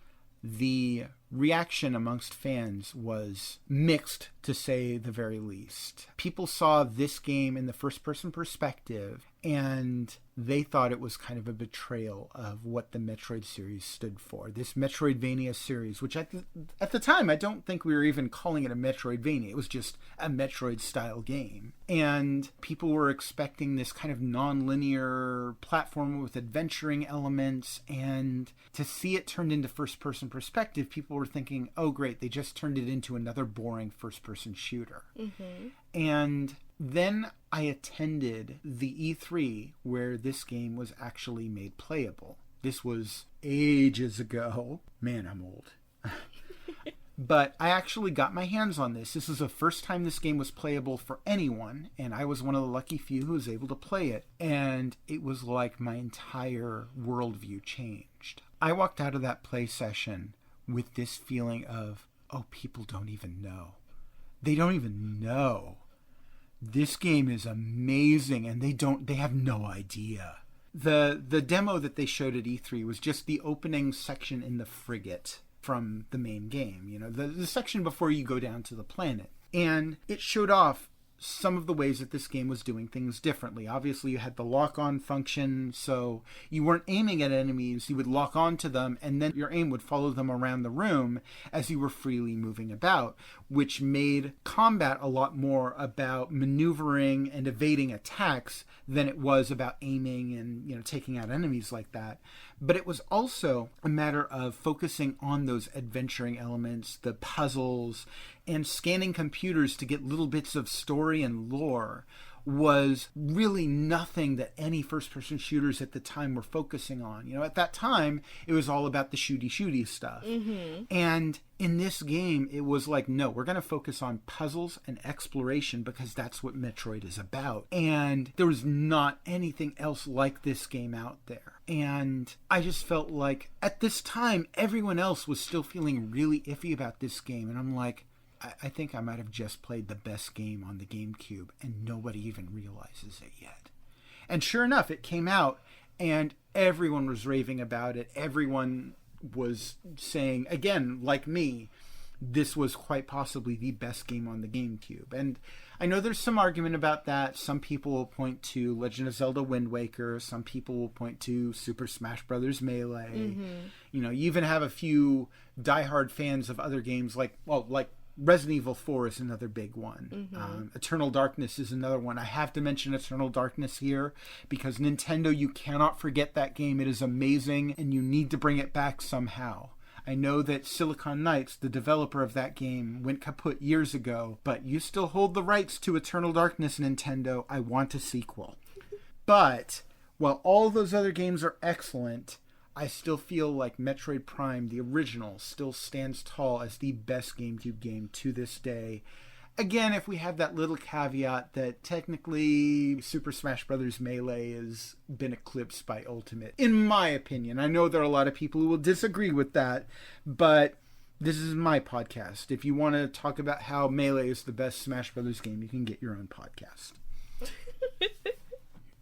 the reaction amongst fans was mixed, to say the very least. People saw this game in the first-person perspective, and they thought it was kind of a betrayal of what the Metroid series stood for. This Metroidvania series, which at the time, I don't think we were even calling it a Metroidvania. It was just a Metroid-style game. And people were expecting this kind of non-linear platform with adventuring elements, and to see it turned into first-person perspective, people were thinking, oh great, they just turned it into another boring first-person shooter. Mm-hmm. And then I attended the E3 where this game was actually made playable. This was ages ago. Man, I'm old. But I actually got my hands on this. This was the first time this game was playable for anyone, and I was one of the lucky few who was able to play it. And it was like my entire worldview changed. I walked out of that play session with this feeling of, oh, people don't even know. They don't even know. This game is amazing, and they have no idea. The demo that they showed at E3 was just the opening section in the frigate from the main game, you know, the section before you go down to the planet. And it showed off some of the ways that this game was doing things differently. Obviously, you had the lock-on function, so you weren't aiming at enemies. You would lock on to them, and then your aim would follow them around the room as you were freely moving about, which made combat a lot more about maneuvering and evading attacks than it was about aiming and, you know, taking out enemies like that. But it was also a matter of focusing on those adventuring elements, the puzzles, and scanning computers to get little bits of story and lore was really nothing that any first-person shooters at the time were focusing on. You know, at that time, it was all about the shooty stuff. Mm-hmm. And in this game, it was like, no, we're going to focus on puzzles and exploration because that's what Metroid is about. And there was not anything else like this game out there. And I just felt like, at this time, everyone else was still feeling really iffy about this game. And I'm like, I think I might have just played the best game on the GameCube, and nobody even realizes it yet. And sure enough, it came out, and everyone was raving about it. Everyone was saying, again, like me, this was quite possibly the best game on the GameCube. And I know there's some argument about that. Some people will point to Legend of Zelda Wind Waker. Some people will point to Super Smash Bros. Melee. Mm-hmm. You know, you even have a few diehard fans of other games like Resident Evil 4 is another big one. Mm-hmm. Eternal Darkness is another one. I have to mention Eternal Darkness here because Nintendo, you cannot forget that game. It is amazing, and you need to bring it back somehow. I know that Silicon Knights, the developer of that game, went kaput years ago, but you still hold the rights to Eternal Darkness, Nintendo. I want a sequel. But while all those other games are excellent, I still feel like Metroid Prime, the original, still stands tall as the best GameCube game to this day. Again, if we have that little caveat that technically Super Smash Bros. Melee has been eclipsed by Ultimate, in my opinion. I know there are a lot of people who will disagree with that, but this is my podcast. If you want to talk about how Melee is the best Smash Bros. Game, you can get your own podcast.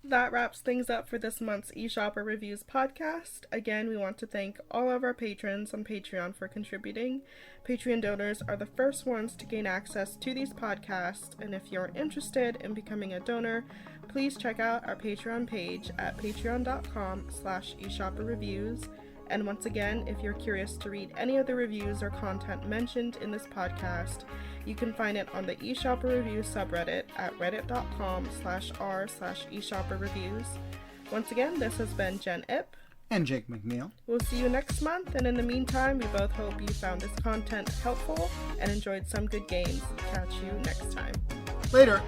That wraps things up for this month's eShopperReviews podcast. Again, we want to thank all of our patrons on Patreon for contributing. Patreon donors are the first ones to gain access to these podcasts, and if you're interested in becoming a donor, please check out our Patreon page at patreon.com/eShopperReviews. And once again, if you're curious to read any of the reviews or content mentioned in this podcast, you can find it on the eShopperReviews subreddit at reddit.com/r/eShopperReviews. Once again, this has been Jen Ip. And Jake McNeil. We'll see you next month, and in the meantime, we both hope you found this content helpful and enjoyed some good games. Catch you next time. Later.